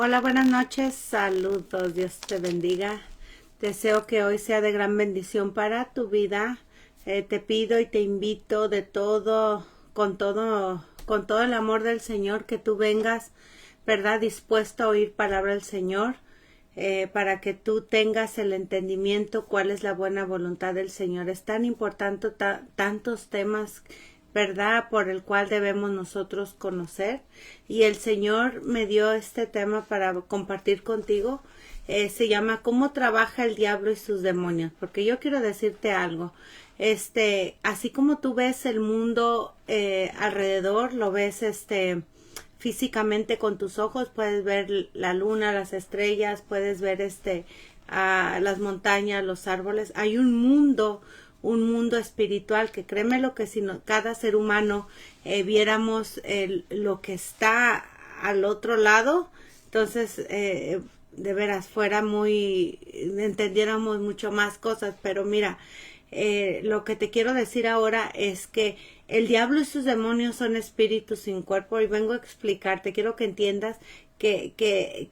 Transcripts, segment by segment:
Hola, buenas noches, saludos, Dios te bendiga. Deseo que hoy sea de gran bendición para tu vida. Te pido y te invito de con todo el amor del Señor, que tú vengas, ¿verdad? Dispuesto a oír palabra del Señor, para que tú tengas el entendimiento cuál es la buena voluntad del Señor. Es tan importante tantos temas, ¿verdad?, por el cual debemos nosotros conocer, y el Señor me dio este tema para compartir contigo. Se llama ¿Cómo trabaja el diablo y sus demonios? Porque yo quiero decirte algo. Así como tú ves el mundo alrededor, lo ves físicamente con tus ojos, puedes ver la luna, las estrellas, puedes ver las montañas, los árboles. Hay un mundo espiritual que, créeme lo que si cada ser humano viéramos lo que está al otro lado, entonces de veras entendiéramos mucho más cosas. Pero mira, lo que te quiero decir ahora es que el diablo y sus demonios son espíritus sin cuerpo, y vengo a explicarte. Quiero que entiendas que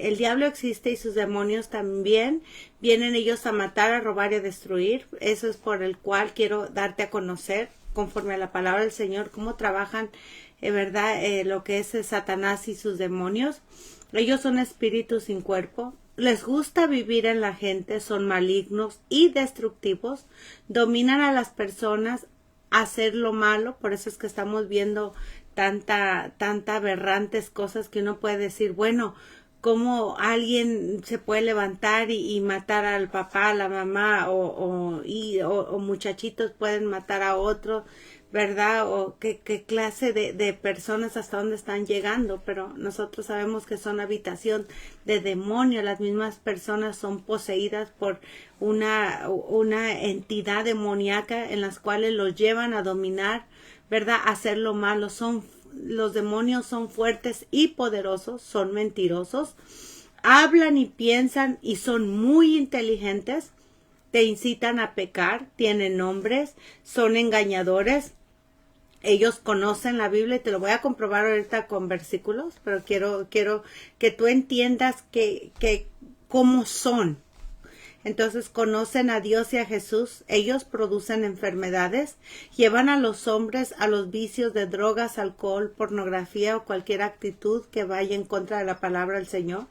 el diablo existe y sus demonios también. Vienen ellos a matar, a robar y a destruir. Eso es por el cual quiero darte a conocer, conforme a la palabra del Señor, cómo trabajan, ¿verdad? Lo que es Satanás y sus demonios. Ellos son espíritus sin cuerpo. Les gusta vivir en la gente, son malignos y destructivos, dominan a las personas, hacer lo malo. Por eso es que estamos viendo tanta aberrantes cosas que uno puede decir, bueno, cómo alguien se puede levantar y matar al papá, a la mamá, o muchachitos pueden matar a otros, ¿verdad? O qué clase de personas, hasta dónde están llegando. Pero nosotros sabemos que son habitación de demonios. Las mismas personas son poseídas por una entidad demoníaca, en las cuales los llevan a dominar, ¿verdad? A hacer lo malo. Los demonios son fuertes y poderosos, son mentirosos, hablan y piensan y son muy inteligentes, te incitan a pecar, tienen nombres, son engañadores. Ellos conocen la Biblia, y te lo voy a comprobar ahorita con versículos, pero quiero que tú entiendas cómo son. Entonces conocen a Dios y a Jesús. Ellos producen enfermedades, llevan a los hombres a los vicios de drogas, alcohol, pornografía o cualquier actitud que vaya en contra de la palabra del Señor.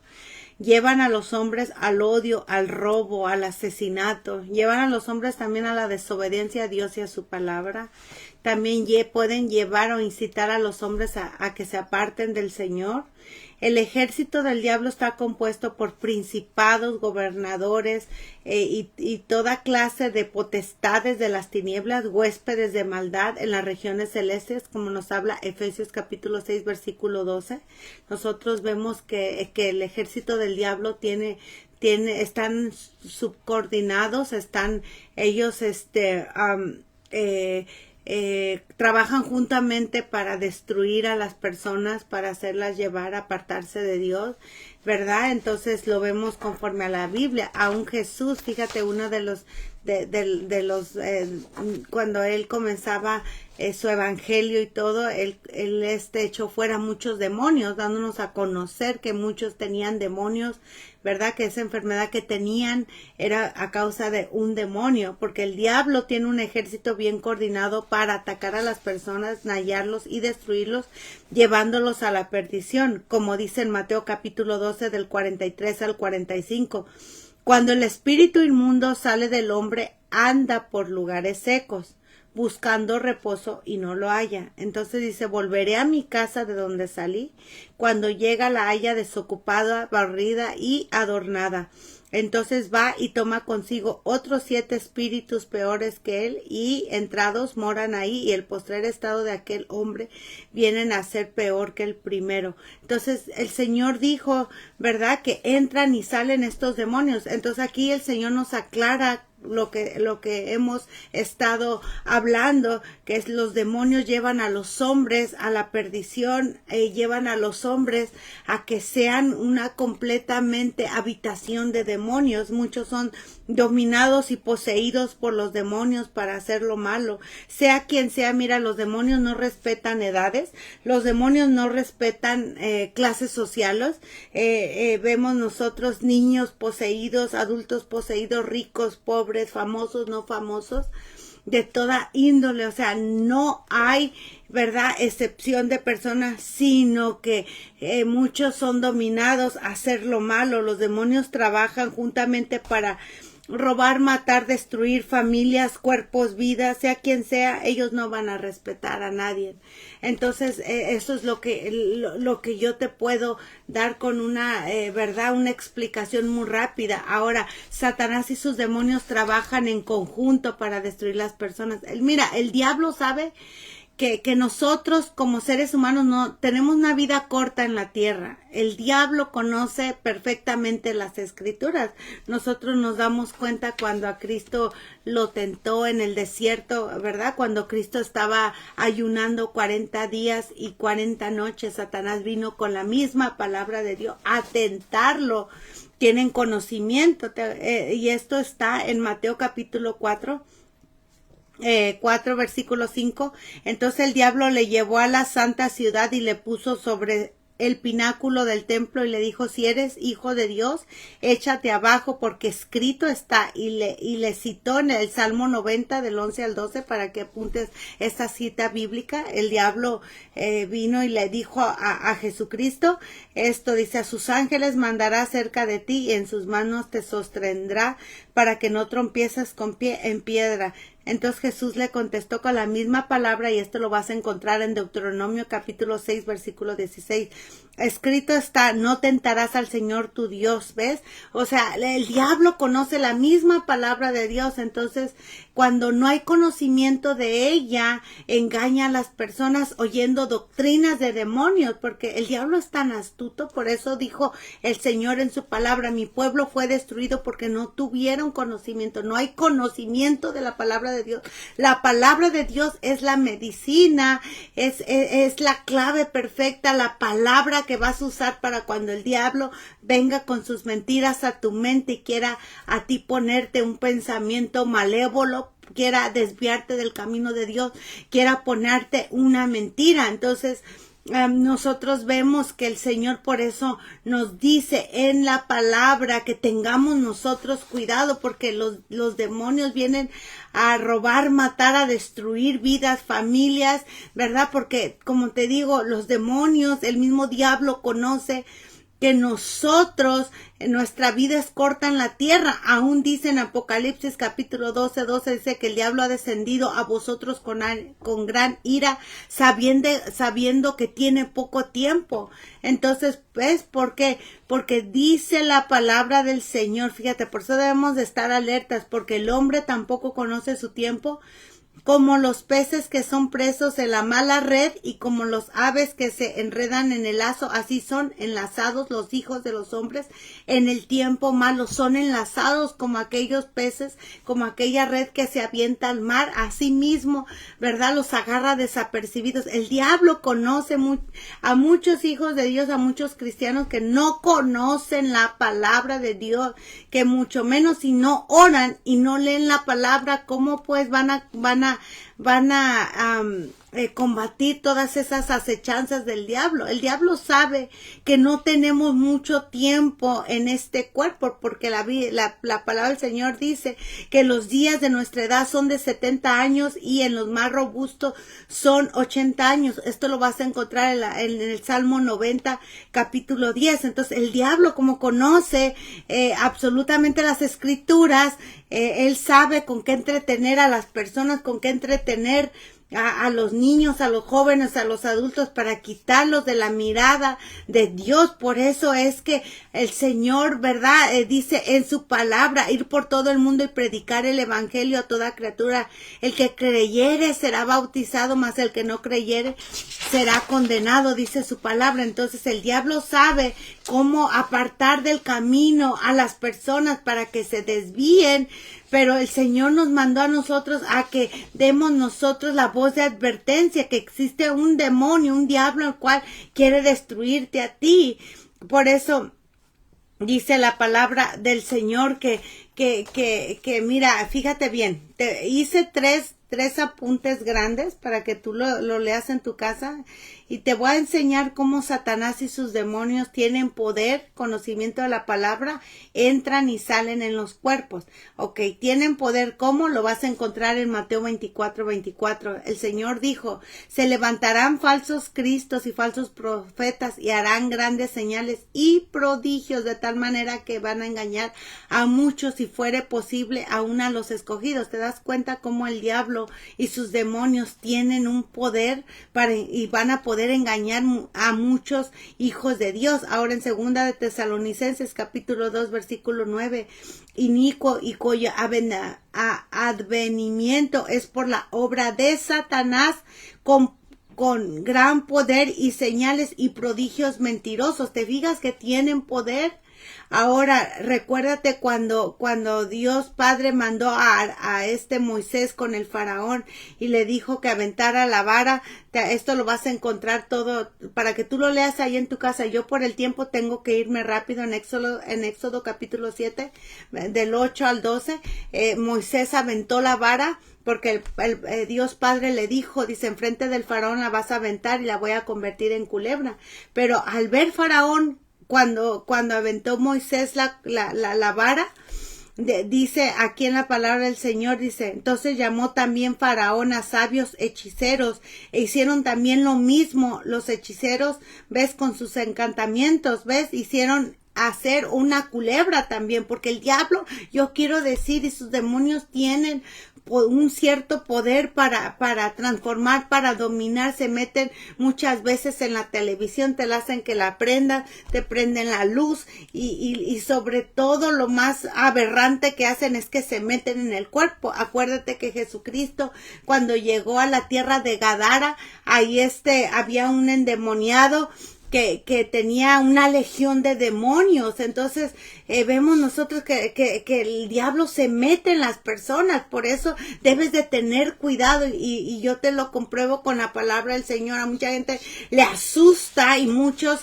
Llevan a los hombres al odio, al robo, al asesinato. Llevan a los hombres también a la desobediencia a Dios y a su palabra. También pueden llevar o incitar a los hombres a que se aparten del Señor. El ejército del diablo está compuesto por principados, gobernadores y toda clase de potestades de las tinieblas, huéspedes de maldad en las regiones celestes, como nos habla Efesios capítulo 6, versículo 12. Nosotros vemos que el ejército del diablo están subcoordinados, ellos trabajan juntamente para destruir a las personas, para hacerlas llevar a apartarse de Dios, ¿verdad? Entonces lo vemos conforme a la Biblia. Aún Jesús, fíjate, uno de los cuando él comenzaba su evangelio y todo, él echó fuera muchos demonios, dándonos a conocer que muchos tenían demonios, ¿verdad? Que esa enfermedad que tenían era a causa de un demonio, porque el diablo tiene un ejército bien coordinado para atacar a las personas, hallarlos y destruirlos, llevándolos a la perdición, como dice en Mateo capítulo 12 del 43 al 45. Cuando el espíritu inmundo sale del hombre, anda por lugares secos, buscando reposo y no lo halla. Entonces dice, volveré a mi casa de donde salí. Cuando llega la halla desocupada, barrida y adornada. Entonces va y toma consigo otros 7 espíritus peores que él, y entrados moran ahí, y el postrer estado de aquel hombre vienen a ser peor que el primero. Entonces el Señor dijo, ¿verdad?, que entran y salen estos demonios. Entonces aquí el Señor nos aclara lo que hemos estado hablando, que es los demonios llevan a los hombres a la perdición, llevan a los hombres a que sean una completamente habitación de demonios. Muchos son dominados y poseídos por los demonios para hacer lo malo. Sea quien sea, mira, los demonios no respetan edades, los demonios no respetan clases sociales. Vemos nosotros niños poseídos, adultos poseídos, ricos, pobres, famosos, no famosos, de toda índole. O sea, no hay, ¿verdad?, excepción de personas, sino que muchos son dominados a hacer lo malo. Los demonios trabajan juntamente para robar, matar, destruir familias, cuerpos, vidas, sea quien sea. Ellos no van a respetar a nadie. Entonces, eso es lo que yo te puedo dar con una, verdad, una explicación muy rápida. Ahora, Satanás y sus demonios trabajan en conjunto para destruir las personas. Mira, el diablo sabe que nosotros como seres humanos no tenemos una vida corta en la tierra. El diablo conoce perfectamente las escrituras. Nosotros nos damos cuenta cuando a Cristo lo tentó en el desierto, ¿verdad? Cuando Cristo estaba ayunando 40 días y 40 noches, Satanás vino con la misma palabra de Dios a tentarlo. Tienen conocimiento, y esto está en Mateo capítulo 4, versículo 5. Entonces el diablo le llevó a la santa ciudad y le puso sobre el pináculo del templo y le dijo: si eres hijo de Dios, échate abajo, porque escrito está. Y le citó en el Salmo 90 del 11 al 12 para que apuntes esta cita bíblica. El diablo vino y le dijo a Jesucristo esto, dice: a sus ángeles mandará cerca de ti y en sus manos te sostendrá para que no trompieces con pie en piedra. Entonces Jesús le contestó con la misma palabra, y esto lo vas a encontrar en Deuteronomio capítulo 6 versículo 16. Escrito está: no tentarás al Señor tu Dios. ¿Ves? O sea, el diablo conoce la misma palabra de Dios. Entonces, cuando no hay conocimiento de ella, engaña a las personas oyendo doctrinas de demonios, porque el diablo es tan astuto. Por eso dijo el Señor en su palabra: mi pueblo fue destruido porque no tuvieron conocimiento. No hay conocimiento de la palabra de Dios. La palabra de Dios es la medicina, es la clave perfecta, la palabra que vas a usar para cuando el diablo venga con sus mentiras a tu mente y quiera a ti ponerte un pensamiento malévolo, quiera desviarte del camino de Dios, quiera ponerte una mentira. Entonces, nosotros vemos que el Señor por eso nos dice en la palabra que tengamos nosotros cuidado, porque los demonios vienen a robar, matar, a destruir vidas, familias, ¿verdad? Porque, como te digo, los demonios, el mismo diablo conoce que nosotros, nuestra vida es corta en la tierra. Aún dice en Apocalipsis capítulo 12, dice que el diablo ha descendido a vosotros con gran ira, sabiendo que tiene poco tiempo. Entonces, ¿ves por qué? Porque dice la palabra del Señor. Fíjate, por eso debemos de estar alertas, porque el hombre tampoco conoce su tiempo. Como los peces que son presos en la mala red, y como los aves que se enredan en el lazo, así son enlazados los hijos de los hombres en el tiempo malo. Son enlazados como aquellos peces, como aquella red que se avienta al mar. Así mismo, ¿verdad?, los agarra desapercibidos. El diablo conoce a muchos hijos de Dios, a muchos cristianos que no conocen la palabra de Dios, que mucho menos si no oran y no leen la palabra, ¿cómo pues van a combatir todas esas acechanzas del diablo? El diablo sabe que no tenemos mucho tiempo en este cuerpo, porque la palabra del Señor dice que los días de nuestra edad son de 70 años y en los más robustos son 80 años. Esto lo vas a encontrar en el Salmo 90 capítulo 10. Entonces el diablo, como conoce absolutamente las escrituras, él sabe con qué entretener a las personas, con qué entretener a los niños, a los jóvenes, a los adultos, para quitarlos de la mirada de Dios. Por eso es que el Señor, ¿verdad? Dice en su palabra, ir por todo el mundo y predicar el evangelio a toda criatura. El que creyere será bautizado, mas el que no creyere será condenado, dice su palabra. Entonces el diablo sabe cómo apartar del camino a las personas para que se desvíen, pero el Señor nos mandó a nosotros a que demos nosotros la voz de advertencia, que existe un demonio, un diablo, el cual quiere destruirte a ti. Por eso dice la palabra del Señor que mira, fíjate bien, te hice tres apuntes grandes para que tú lo leas en tu casa, y te voy a enseñar cómo Satanás y sus demonios tienen poder, conocimiento de la palabra, entran y salen en los cuerpos. Ok, tienen poder, ¿cómo? Lo vas a encontrar en Mateo 24:24. El Señor dijo, se levantarán falsos cristos y falsos profetas y harán grandes señales y prodigios, de tal manera que van a engañar a muchos, si fuere posible, aún a los escogidos. ¿Te das cuenta cómo el diablo y sus demonios tienen un poder y van a poder engañar a muchos hijos de Dios? Ahora en segunda de Tesalonicenses capítulo 2 versículo 9, inicuo y cuyo advenimiento es por la obra de Satanás con gran poder y señales y prodigios mentirosos. ¿Te fijas que tienen poder? Ahora, recuérdate cuando Dios Padre mandó a este Moisés con el faraón y le dijo que aventara la vara. Esto lo vas a encontrar todo para que tú lo leas ahí en tu casa. Yo por el tiempo tengo que irme rápido. En Éxodo capítulo 7, del 8 al 12, Moisés aventó la vara, porque el Dios Padre le dijo, dice, enfrente del faraón la vas a aventar y la voy a convertir en culebra. Pero al ver faraón, cuando aventó Moisés la vara, dice aquí en la palabra del Señor, dice, entonces llamó también Faraón a sabios hechiceros, e hicieron también lo mismo los hechiceros, ves, con sus encantamientos, ves, hicieron hacer una culebra también, porque el diablo, yo quiero decir, y sus demonios tienen un cierto poder para transformar, para dominar. Se meten muchas veces en la televisión, te la hacen que la prendas, te prenden la luz y sobre todo lo más aberrante que hacen es que se meten en el cuerpo. Acuérdate que Jesucristo, cuando llegó a la tierra de Gadara, ahí había un endemoniado que tenía una legión de demonios. Entonces vemos nosotros que el diablo se mete en las personas. Por eso debes de tener cuidado, y yo te lo compruebo con la palabra del Señor. A mucha gente le asusta, y muchas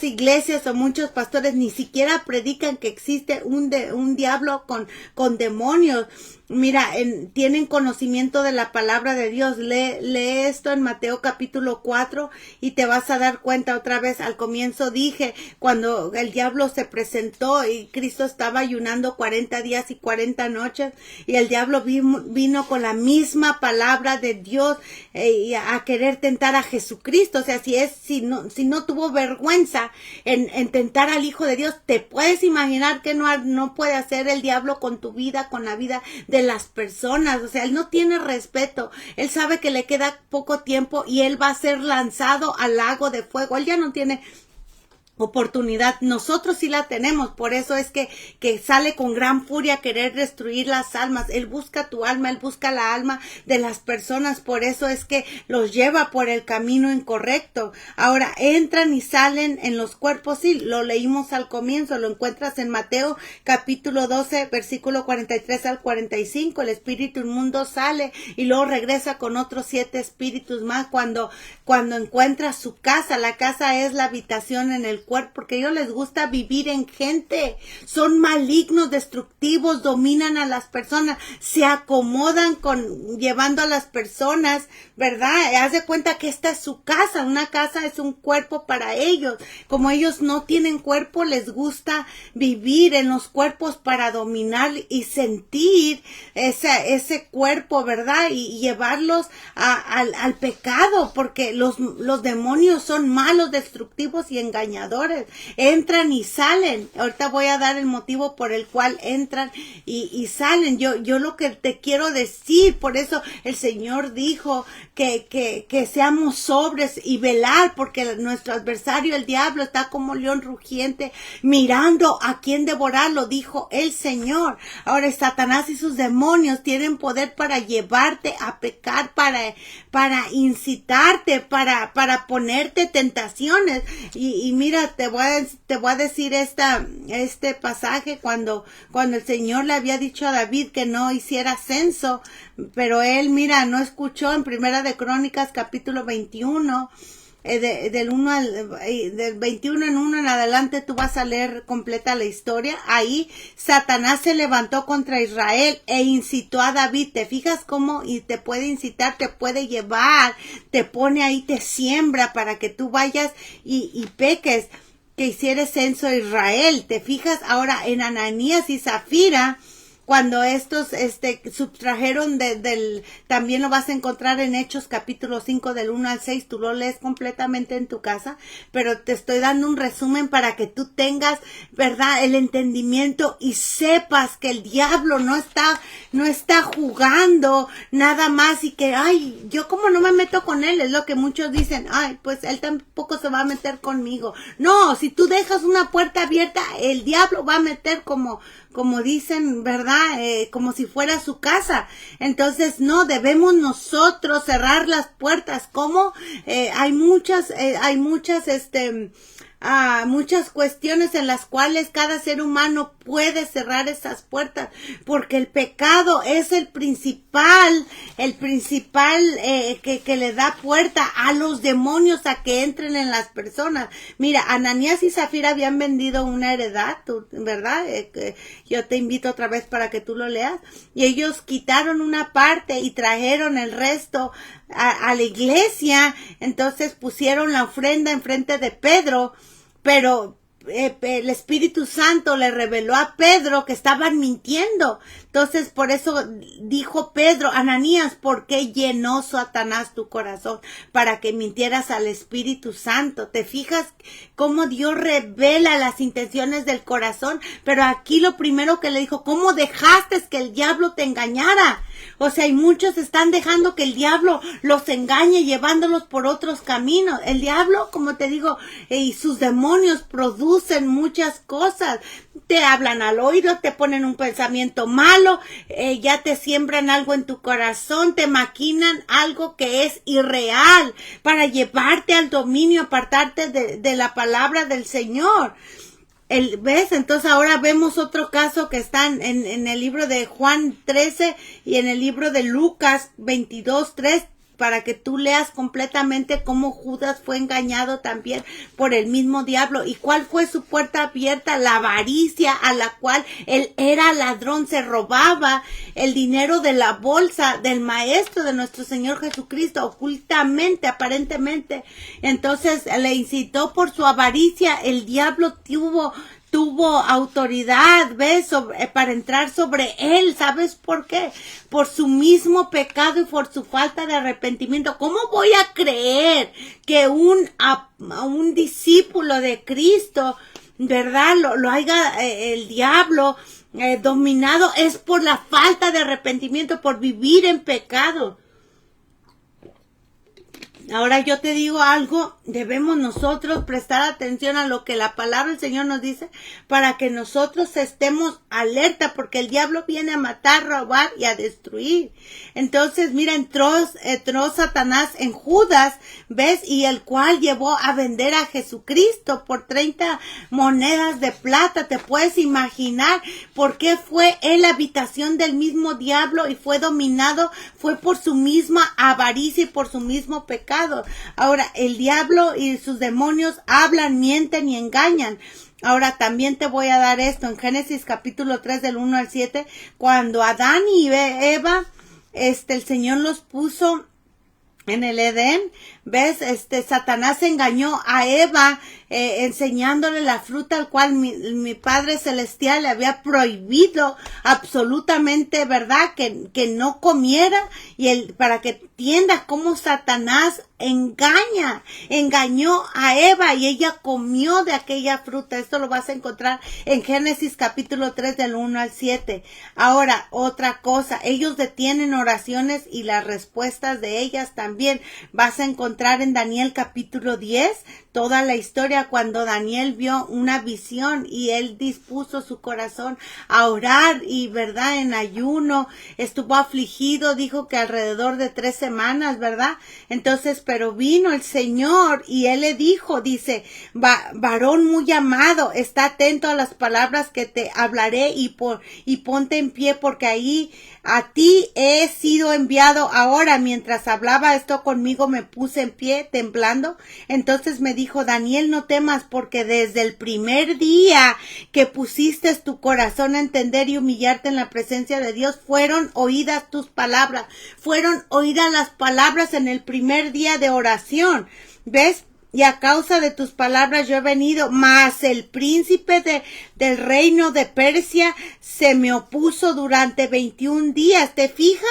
iglesias o muchos pastores ni siquiera predican que existe un diablo con demonios. Mira, tienen conocimiento de la palabra de Dios. Lee esto en Mateo capítulo 4 y te vas a dar cuenta. Otra vez, al comienzo dije, cuando el diablo se presentó y Cristo estaba ayunando 40 días y 40 noches, y el diablo vino con la misma palabra de Dios a querer tentar a Jesucristo. O sea, si no tuvo vergüenza en tentar al Hijo de Dios, te puedes imaginar que no puede hacer el diablo con tu vida, con la vida de las personas. O sea, él no tiene respeto. Él sabe que le queda poco tiempo y él va a ser lanzado al lago de fuego. Él ya no tiene oportunidad. Nosotros sí la tenemos. Por eso es que sale con gran furia a querer destruir las almas. Él busca tu alma, él busca la alma de las personas. Por eso es que los lleva por el camino incorrecto. Ahora, entran y salen en los cuerpos. Sí, lo leímos al comienzo, lo encuentras en Mateo capítulo 12 versículo 43 al 45. El espíritu inmundo sale y luego regresa con otros 7 espíritus más cuando encuentra su casa. La casa es la habitación en el cuerpo, porque a ellos les gusta vivir en gente. Son malignos, destructivos, dominan a las personas, se acomodan llevando a las personas, ¿verdad? Haz de cuenta que esta es su casa. Una casa es un cuerpo para ellos. Como ellos no tienen cuerpo, les gusta vivir en los cuerpos para dominar y sentir ese cuerpo, ¿verdad? Y llevarlos al pecado, porque los demonios son malos, destructivos y engañadores. pecadores. Entran y salen. Ahorita voy a dar el motivo por el cual entran y salen. Yo lo que te quiero decir, por eso el Señor dijo que seamos sobres y velar, porque nuestro adversario, el diablo, está como león rugiente, mirando a quién devorar, lo dijo el Señor. Ahora Satanás y sus demonios tienen poder para llevarte a pecar, para incitarte, para ponerte tentaciones. Y mira, te voy a decir este pasaje cuando el Señor le había dicho a David que no hiciera censo, pero él, mira, no escuchó. En Primera de Crónicas, capítulo 21, del 21 en 1 en adelante, tú vas a leer completa la historia. Ahí Satanás se levantó contra Israel e incitó a David. ¿Te fijas cómo? Y te puede incitar, te puede llevar, te pone ahí, te siembra para que tú vayas y peques, que hicieres censo a Israel. ¿Te fijas? Ahora en Ananías y Zafira, cuando estos subtrajeron también lo vas a encontrar en Hechos capítulo 5 del 1 al 6, tú lo lees completamente en tu casa, pero te estoy dando un resumen para que tú tengas, ¿verdad?, el entendimiento y sepas que el diablo no está jugando nada más y que, ay, yo como no me meto con él, es lo que muchos dicen, ay, pues él tampoco se va a meter conmigo. No, si tú dejas una puerta abierta, el diablo va a meter como dicen, ¿verdad? Como si fuera su casa. Entonces, no, debemos nosotros cerrar las puertas. ¿Cómo? Hay muchas cuestiones en las cuales cada ser humano puede cerrar esas puertas, porque el pecado es el principal que le da puerta a los demonios a que entren en las personas. Mira, Ananías y Zafira habían vendido una heredad, ¿verdad? Yo te invito otra vez para que tú lo leas, y ellos quitaron una parte y trajeron el resto a la iglesia. Entonces pusieron la ofrenda enfrente de Pedro, pero el Espíritu Santo le reveló a Pedro que estaban mintiendo. Entonces, por eso dijo Pedro, Ananías, ¿por qué llenó Satanás tu corazón? Para que mintieras al Espíritu Santo. ¿Te fijas cómo Dios revela las intenciones del corazón? Pero aquí lo primero que le dijo, ¿cómo dejaste que el diablo te engañara? O sea, y muchos están dejando que el diablo los engañe, llevándolos por otros caminos. El diablo, como te digo, y sus demonios producen muchas cosas. Te hablan al oído, te ponen un pensamiento malo, ya te siembran algo en tu corazón, te maquinan algo que es irreal para llevarte al dominio, apartarte de la palabra del Señor. ¿Ves? Entonces ahora vemos otro caso que está en el libro de Juan 13 y en el libro de Lucas 22:3, para que tú leas completamente cómo Judas fue engañado también por el mismo diablo. ¿Y cuál fue su puerta abierta? La avaricia, a la cual él era ladrón, se robaba el dinero de la bolsa del maestro de nuestro Señor Jesucristo, ocultamente, aparentemente. Entonces le incitó por su avaricia. El diablo tuvo autoridad, ¿ves? Para entrar sobre él. ¿Sabes por qué? Por su mismo pecado y por su falta de arrepentimiento. ¿Cómo voy a creer que un discípulo de Cristo, ¿verdad?, lo haya el diablo dominado? Es por la falta de arrepentimiento, por vivir en pecado. Ahora yo te digo algo, debemos nosotros prestar atención a lo que la palabra del Señor nos dice para que nosotros estemos alerta, porque el diablo viene a matar, robar y a destruir. Entonces, mira, entró Satanás en Judas, ¿ves? Y el cual llevó a vender a Jesucristo por 30 monedas de plata. ¿Te puedes imaginar por qué fue en la habitación del mismo diablo y fue dominado? Fue por su misma avaricia y por su mismo pecado. Ahora, el diablo y sus demonios hablan, mienten y engañan. Ahora, también te voy a dar esto en Génesis capítulo 3 del 1 al 7, cuando Adán y Eva, el Señor los puso en el Edén, ¿ves? Satanás engañó a Eva enseñándole la fruta al cual mi Padre Celestial le había prohibido absolutamente, ¿verdad? Que no comiera, y para que entiendas cómo Satanás engañó a Eva y ella comió de aquella fruta. Esto lo vas a encontrar en Génesis capítulo 3 del 1 al 7. Ahora, otra cosa, ellos detienen oraciones y las respuestas de ellas también. Vas a encontrar en Daniel capítulo 10 toda la historia cuando Daniel vio una visión y él dispuso su corazón a orar y, ¿verdad?, en ayuno, estuvo afligido, dijo que alrededor de 3 semanas, ¿verdad? Entonces, pero vino el Señor y él le dijo, dice, varón muy amado, está atento a las palabras que te hablaré y ponte en pie, porque ahí a ti he sido enviado. Ahora, mientras hablaba esto conmigo, me puse en pie temblando. Entonces me dijo, Daniel, no temas, porque desde el primer día que pusiste tu corazón a entender y humillarte en la presencia de Dios, fueron oídas tus palabras, fueron oídas las palabras en el primer día de oración. ¿Ves? Y a causa de tus palabras yo he venido, mas el príncipe del reino de Persia se me opuso durante 21 días. ¿Te fijas?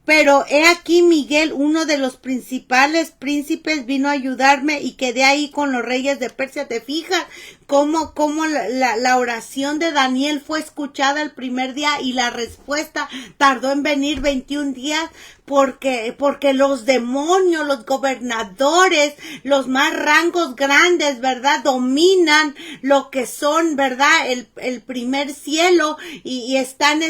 Pero he aquí Miguel, uno de los principales príncipes, vino a ayudarme y quedé ahí con los reyes de Persia. ¿Te fijas cómo la oración de Daniel fue escuchada el primer día y la respuesta tardó en venir 21 días? Porque los demonios, los gobernadores, los más rangos grandes, ¿verdad?, dominan lo que son, ¿verdad?, el primer cielo, y están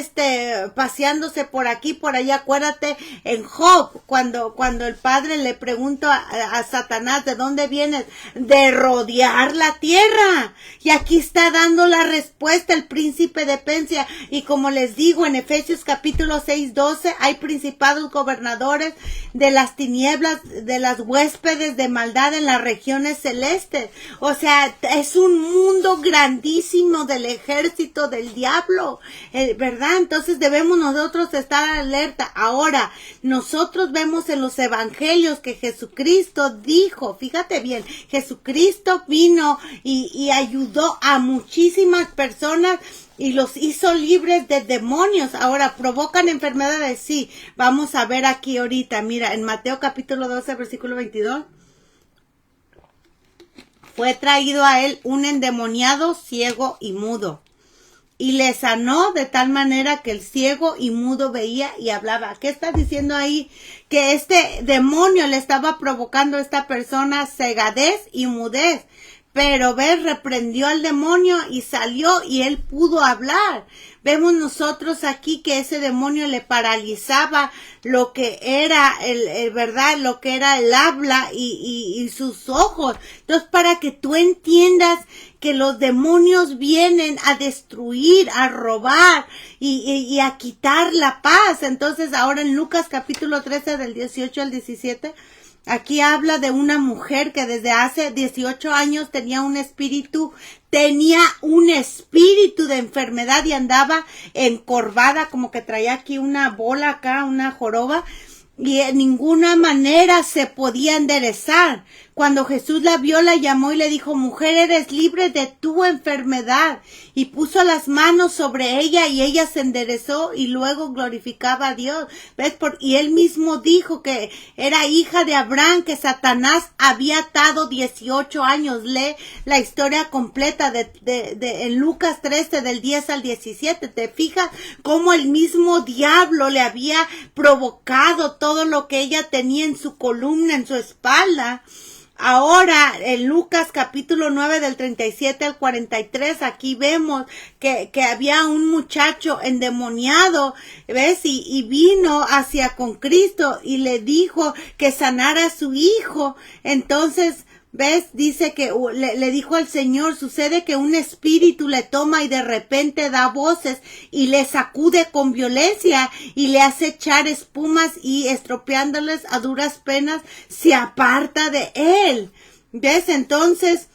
paseándose por aquí, por allá. Acuérdate en Job, cuando el padre le pregunta a Satanás, ¿de dónde vienes? De rodear la tierra. Y aquí está dando la respuesta el príncipe de Persia. Y como les digo, en Efesios capítulo 6:12, hay principados gobernadores de las tinieblas, de las huéspedes de maldad en las regiones celestes. O sea, es un mundo grandísimo del ejército del diablo, ¿verdad? Entonces debemos nosotros estar alerta. Ahora, nosotros vemos en los evangelios que Jesucristo dijo, fíjate bien, Jesucristo vino y ayudó a muchísimas personas y los hizo libres de demonios. Ahora, ¿provocan enfermedades? Sí. Vamos a ver aquí ahorita. Mira, en Mateo capítulo 12, versículo 22. Fue traído a él un endemoniado, ciego y mudo, y le sanó de tal manera que el ciego y mudo veía y hablaba. ¿Qué está diciendo ahí? Que este demonio le estaba provocando a esta persona cegadez y mudez. Pero reprendió al demonio y salió y él pudo hablar. Vemos nosotros aquí que ese demonio le paralizaba lo que era ¿verdad? Lo que era el habla y sus ojos. Entonces, para que tú entiendas que los demonios vienen a destruir, a robar y a quitar la paz. Entonces, ahora en Lucas capítulo 13 del 18 al 17, aquí habla de una mujer que desde hace 18 años tenía un espíritu de enfermedad y andaba encorvada, como que traía aquí una bola acá, una joroba, y en ninguna manera se podía enderezar. Cuando Jesús la vio, la llamó y le dijo, mujer, eres libre de tu enfermedad. Y puso las manos sobre ella y ella se enderezó y luego glorificaba a Dios. ¿Ves? Y él mismo dijo que era hija de Abraham, que Satanás había atado 18 años. Lee la historia completa en Lucas 13 del 10 al 17. ¿Te fijas cómo el mismo diablo le había provocado todo lo que ella tenía en su columna, en su espalda? Ahora, en Lucas capítulo 9 del 37 al 43, aquí vemos que había un muchacho endemoniado, ¿ves? Y vino hacia con Cristo y le dijo que sanara a su hijo. Entonces, ¿ves? Dice que le dijo al Señor, sucede que un espíritu le toma y de repente da voces y le sacude con violencia y le hace echar espumas y estropeándoles a duras penas se aparta de él. ¿Ves? Entonces,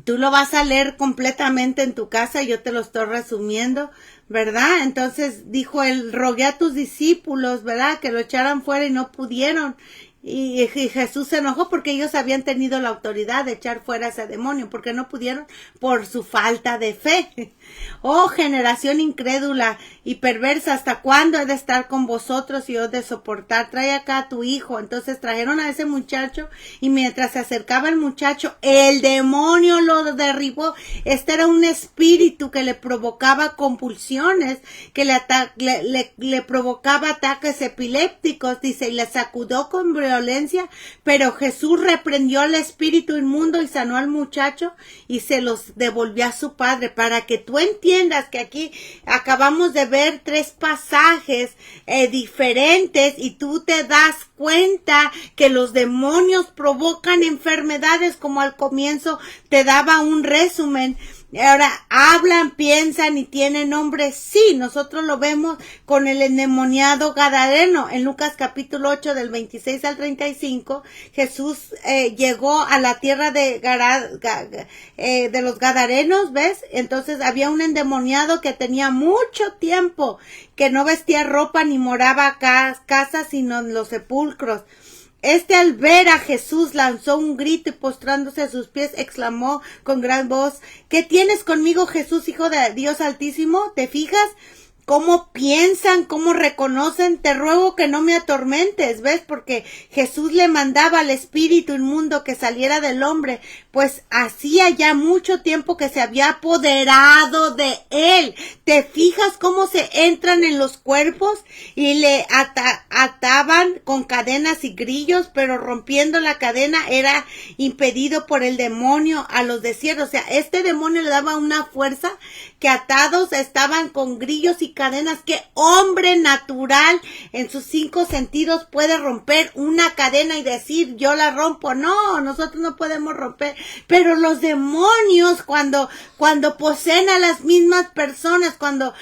tú lo vas a leer completamente en tu casa, yo te lo estoy resumiendo, ¿verdad? Entonces dijo él, rogué a tus discípulos, ¿verdad?, que lo echaran fuera y no pudieron. Y Jesús se enojó porque ellos habían tenido la autoridad de echar fuera ese demonio, porque no pudieron por su falta de fe. Oh, generación incrédula y perversa, ¿hasta cuándo he de estar con vosotros y os de soportar? Trae acá a tu hijo. Entonces trajeron a ese muchacho, y mientras se acercaba el muchacho, el demonio lo derribó. Este era un espíritu que le provocaba convulsiones, que le provocaba ataques epilépticos, dice, y le sacudió con violencia, pero Jesús reprendió al espíritu inmundo y sanó al muchacho y se los devolvió a su padre. Para que tú entiendas que aquí acabamos de ver 3 pasajes diferentes, y tú te das cuenta que los demonios provocan enfermedades, como al comienzo te daba un resumen. Ahora, hablan, piensan y tienen nombre. Sí, nosotros lo vemos con el endemoniado gadareno. En Lucas capítulo 8 del 26 al 35, Jesús llegó a la tierra de los gadarenos, ¿ves? Entonces había un endemoniado que tenía mucho tiempo, que no vestía ropa ni moraba a casa, sino en los sepulcros. Al ver a Jesús lanzó un grito y postrándose a sus pies exclamó con gran voz: ¿Qué tienes conmigo, Jesús, Hijo de Dios Altísimo? ¿Te fijas cómo piensan, cómo reconocen? Te ruego que no me atormentes, ¿ves? Porque Jesús le mandaba al espíritu inmundo que saliera del hombre, pues hacía ya mucho tiempo que se había apoderado de él. ¿Te fijas cómo se entran en los cuerpos? Y le ataban con cadenas y grillos, pero rompiendo la cadena era impedido por el demonio a los desiertos. O sea, este demonio le daba una fuerza que atados estaban con grillos y cadenas. Que hombre natural en sus 5 sentidos puede romper una cadena y decir yo la rompo? No, nosotros no podemos romper. Pero los demonios cuando poseen a las mismas personas, cuando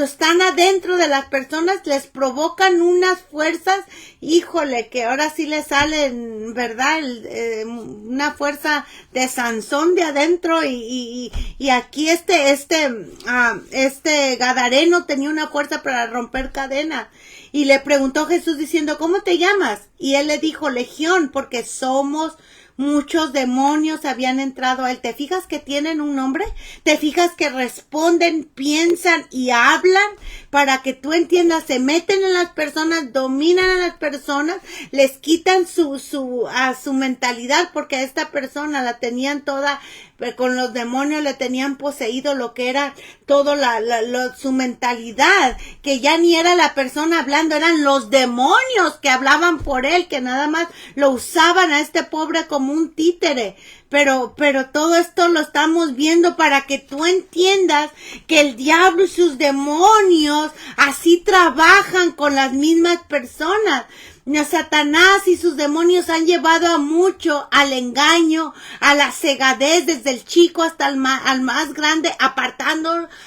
están adentro de las personas, les provocan unas fuerzas, híjole, que ahora sí les salen, ¿verdad? Una fuerza de Sansón de adentro, y aquí este gadareno tenía una fuerza para romper cadenas. Y le preguntó Jesús diciendo: ¿cómo te llamas? Y él le dijo: Legión, porque somos muchos demonios habían entrado a él. ¿Te fijas que tienen un nombre? ¿Te fijas que responden, piensan y hablan? Para que tú entiendas, se meten en las personas, dominan a las personas, les quitan su mentalidad, porque a esta persona la tenían toda, con los demonios le tenían poseído lo que era todo su mentalidad, que ya ni era la persona hablando, eran los demonios que hablaban por él, que nada más lo usaban a este pobre como un títere. Pero todo esto lo estamos viendo para que tú entiendas que el diablo y sus demonios así trabajan con las mismas personas. Satanás y sus demonios han llevado a mucho al engaño, a la cegadez, desde el chico hasta al más grande,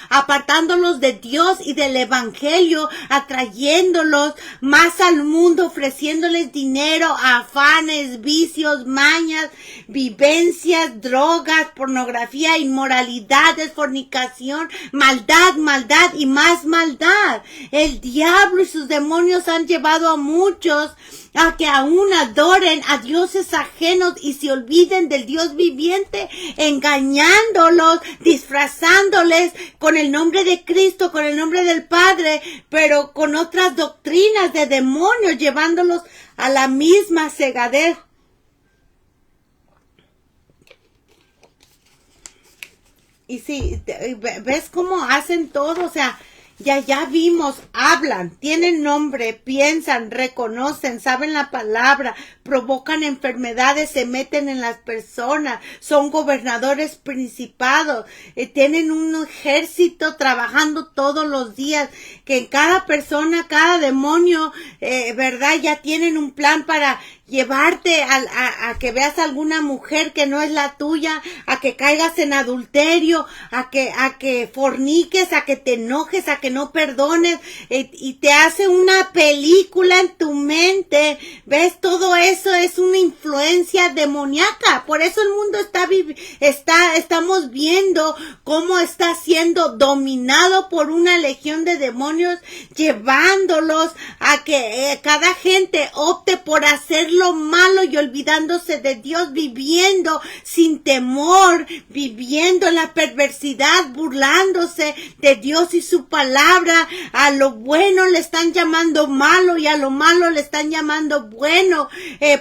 apartándolos de Dios y del evangelio, atrayéndolos más al mundo, ofreciéndoles dinero, afanes, vicios, mañas, vivencias, drogas, pornografía, inmoralidades, fornicación, maldad y más maldad. El diablo y sus demonios han llevado a muchos a que aún adoren a dioses ajenos y se olviden del Dios viviente, engañándolos, disfrazándoles con el nombre de Cristo, con el nombre del Padre, pero con otras doctrinas de demonios, llevándolos a la misma cegadez. Y sí, ¿ves cómo hacen todo? O sea, ya vimos, hablan, tienen nombre, piensan, reconocen, saben la palabra, provocan enfermedades, se meten en las personas, son gobernadores principados, tienen un ejército trabajando todos los días, que en cada persona, cada demonio, ¿verdad? Ya tienen un plan para llevarte a que veas a alguna mujer que no es la tuya, a que caigas en adulterio, a que forniques, a que te enojes, a que no perdones, y te hace una película en tu mente. ¿Ves? Todo eso es una influencia demoníaca. Por eso el mundo estamos viendo cómo está siendo dominado por una legión de demonios, llevándolos a que cada gente opte por hacer lo malo y olvidándose de Dios, viviendo sin temor, viviendo en la perversidad, burlándose de Dios y su palabra. A lo bueno le están llamando malo y a lo malo le están llamando bueno.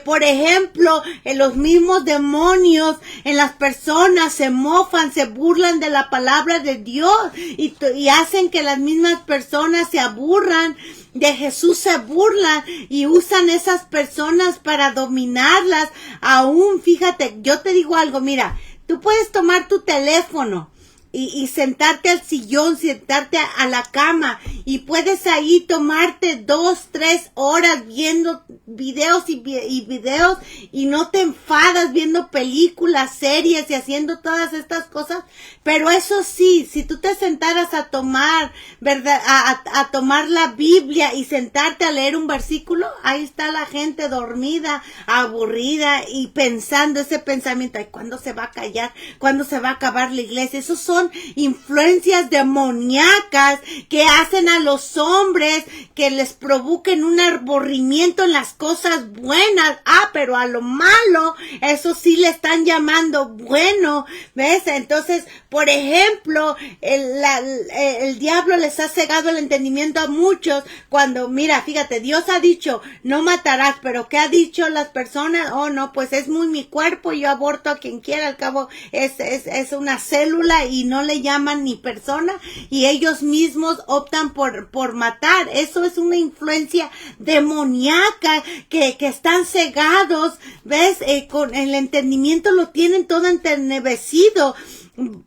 Por ejemplo, los mismos demonios en las personas se mofan, se burlan de la palabra de Dios y hacen que las mismas personas se aburran. De Jesús se burlan y usan esas personas para dominarlas. Aún, fíjate, yo te digo algo, mira, tú puedes tomar tu teléfono y sentarte al sillón, sentarte a la cama, y puedes ahí tomarte 2, 3 horas viendo videos y videos, y no te enfadas viendo películas, series y haciendo todas estas cosas. Pero eso sí, si tú te sentaras a tomar, ¿verdad? A tomar la Biblia y sentarte a leer un versículo, ahí está la gente dormida, aburrida y pensando ese pensamiento, ay, ¿cuándo se va a callar? ¿Cuándo se va a acabar la iglesia? Esos son influencias demoníacas que hacen a los hombres que les provoquen un aburrimiento en las cosas buenas. Pero a lo malo, eso sí le están llamando bueno. ¿Ves? Entonces, por ejemplo, el diablo les ha cegado el entendimiento a muchos cuando, mira, fíjate, Dios ha dicho, no matarás, pero ¿qué ha dicho las personas? Oh, no, pues es muy mi cuerpo, yo aborto a quien quiera, al cabo es una célula y no le llaman ni persona, y ellos mismos optan por matar. Eso es una influencia demoníaca que están cegados, ¿ves? Con el entendimiento lo tienen todo entenebecido.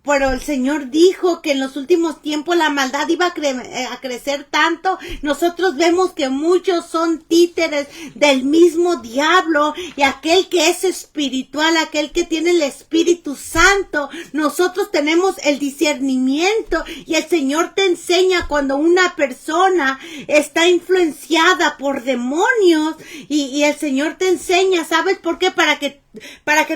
Pero el Señor dijo que en los últimos tiempos la maldad iba a crecer tanto. Nosotros vemos que muchos son títeres del mismo diablo, y aquel que es espiritual, aquel que tiene el Espíritu Santo, nosotros tenemos el discernimiento, y el Señor te enseña cuando una persona está influenciada por demonios, y el Señor te enseña, ¿sabes por qué? Para que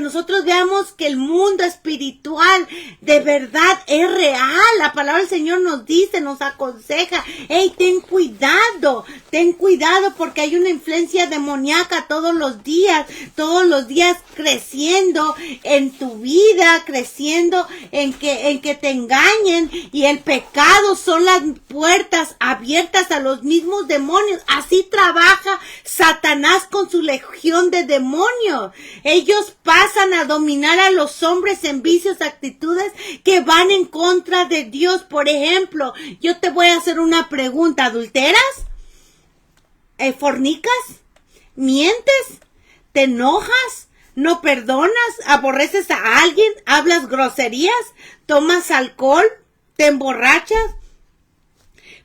nosotros veamos que el mundo espiritual de verdad es real. La palabra del Señor nos dice, nos aconseja, hey, ten cuidado porque hay una influencia demoníaca todos los días creciendo en tu vida, creciendo en que te engañen, y el pecado son las puertas abiertas a los mismos demonios. Así trabaja Satanás con su legión de demonios. Ellos pasan a dominar a los hombres en vicios, actitudes que van en contra de Dios. Por ejemplo, yo te voy a hacer una pregunta. ¿Adulteras? ¿Fornicas? ¿Mientes? ¿Te enojas? ¿No perdonas? ¿Aborreces a alguien? ¿Hablas groserías? ¿Tomas alcohol? ¿Te emborrachas?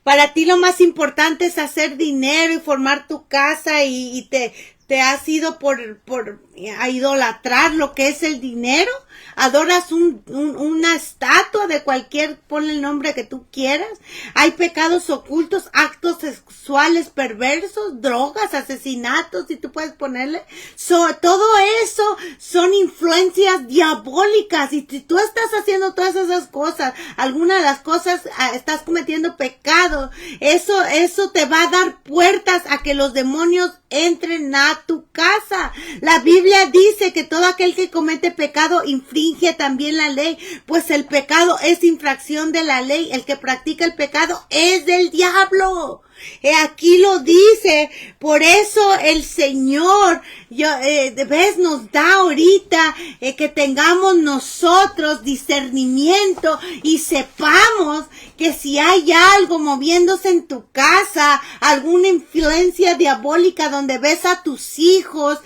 Para ti lo más importante es hacer dinero y formar tu casa, y te has ido a idolatrar lo que es el dinero. Adoras una estatua de cualquier, ponle el nombre que tú quieras. Hay pecados ocultos, actos sexuales perversos, drogas, asesinatos, si tú puedes ponerle. Todo eso son influencias diabólicas, y si tú estás haciendo todas esas cosas, alguna de las cosas estás cometiendo pecado, eso te va a dar puertas a que los demonios entren a tu casa. La Biblia dice que todo aquel que comete pecado infringe también la ley, pues el pecado es infracción de la ley. El que practica el pecado es del diablo. Aquí lo dice. Por eso el Señor, ves, nos da ahorita que tengamos nosotros discernimiento y sepamos que si hay algo moviéndose en tu casa, alguna influencia diabólica donde ves a tus hijos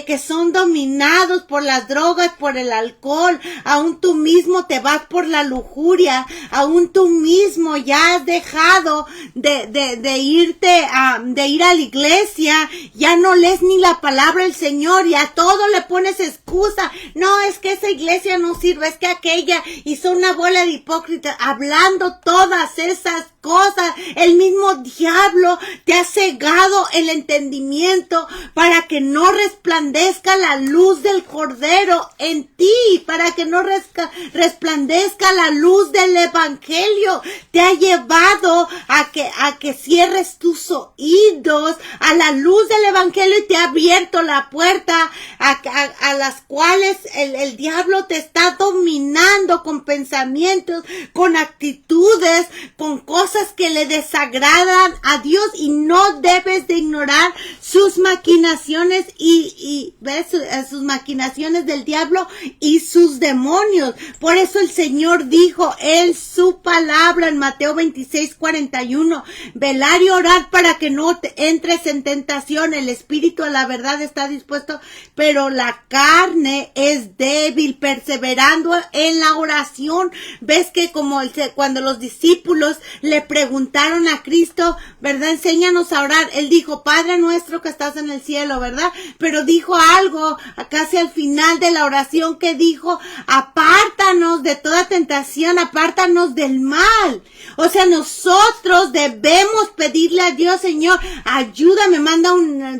que son dominados por las drogas, por el alcohol, aún tú mismo te vas por la lujuria, aún tú mismo ya has dejado de irte de ir a la iglesia, ya no lees ni la palabra del Señor y a todo le pones excusa. No, es que esa iglesia no sirve, es que aquella, y son una bola de hipócritas hablando todas esas cosas. El mismo diablo te ha cegado el entendimiento para que no resplandezca la luz del Cordero en ti, para que no resplandezca la luz del Evangelio. Te ha llevado a que cierres tus oídos a la luz del Evangelio y te ha abierto la puerta a las cuales el diablo te está dominando con pensamientos, con actitudes, con cosas que le desagradan a Dios, y no debes de ignorar sus maquinaciones y ves sus maquinaciones del diablo y sus demonios. Por eso el Señor dijo en su palabra en Mateo 26:41, velar y orar para que no entres en tentación. El espíritu a la verdad está dispuesto, pero la carne es débil. Perseverando en la oración. Ves que cuando los discípulos le preguntaron a Cristo, ¿verdad? Enséñanos a orar. Él dijo, Padre nuestro que estás en el cielo, ¿verdad? Pero dijo algo casi al final de la oración, que dijo, apártanos de toda tentación, apártanos del mal. O sea, nosotros debemos pedirle a Dios, Señor, ayúdame, manda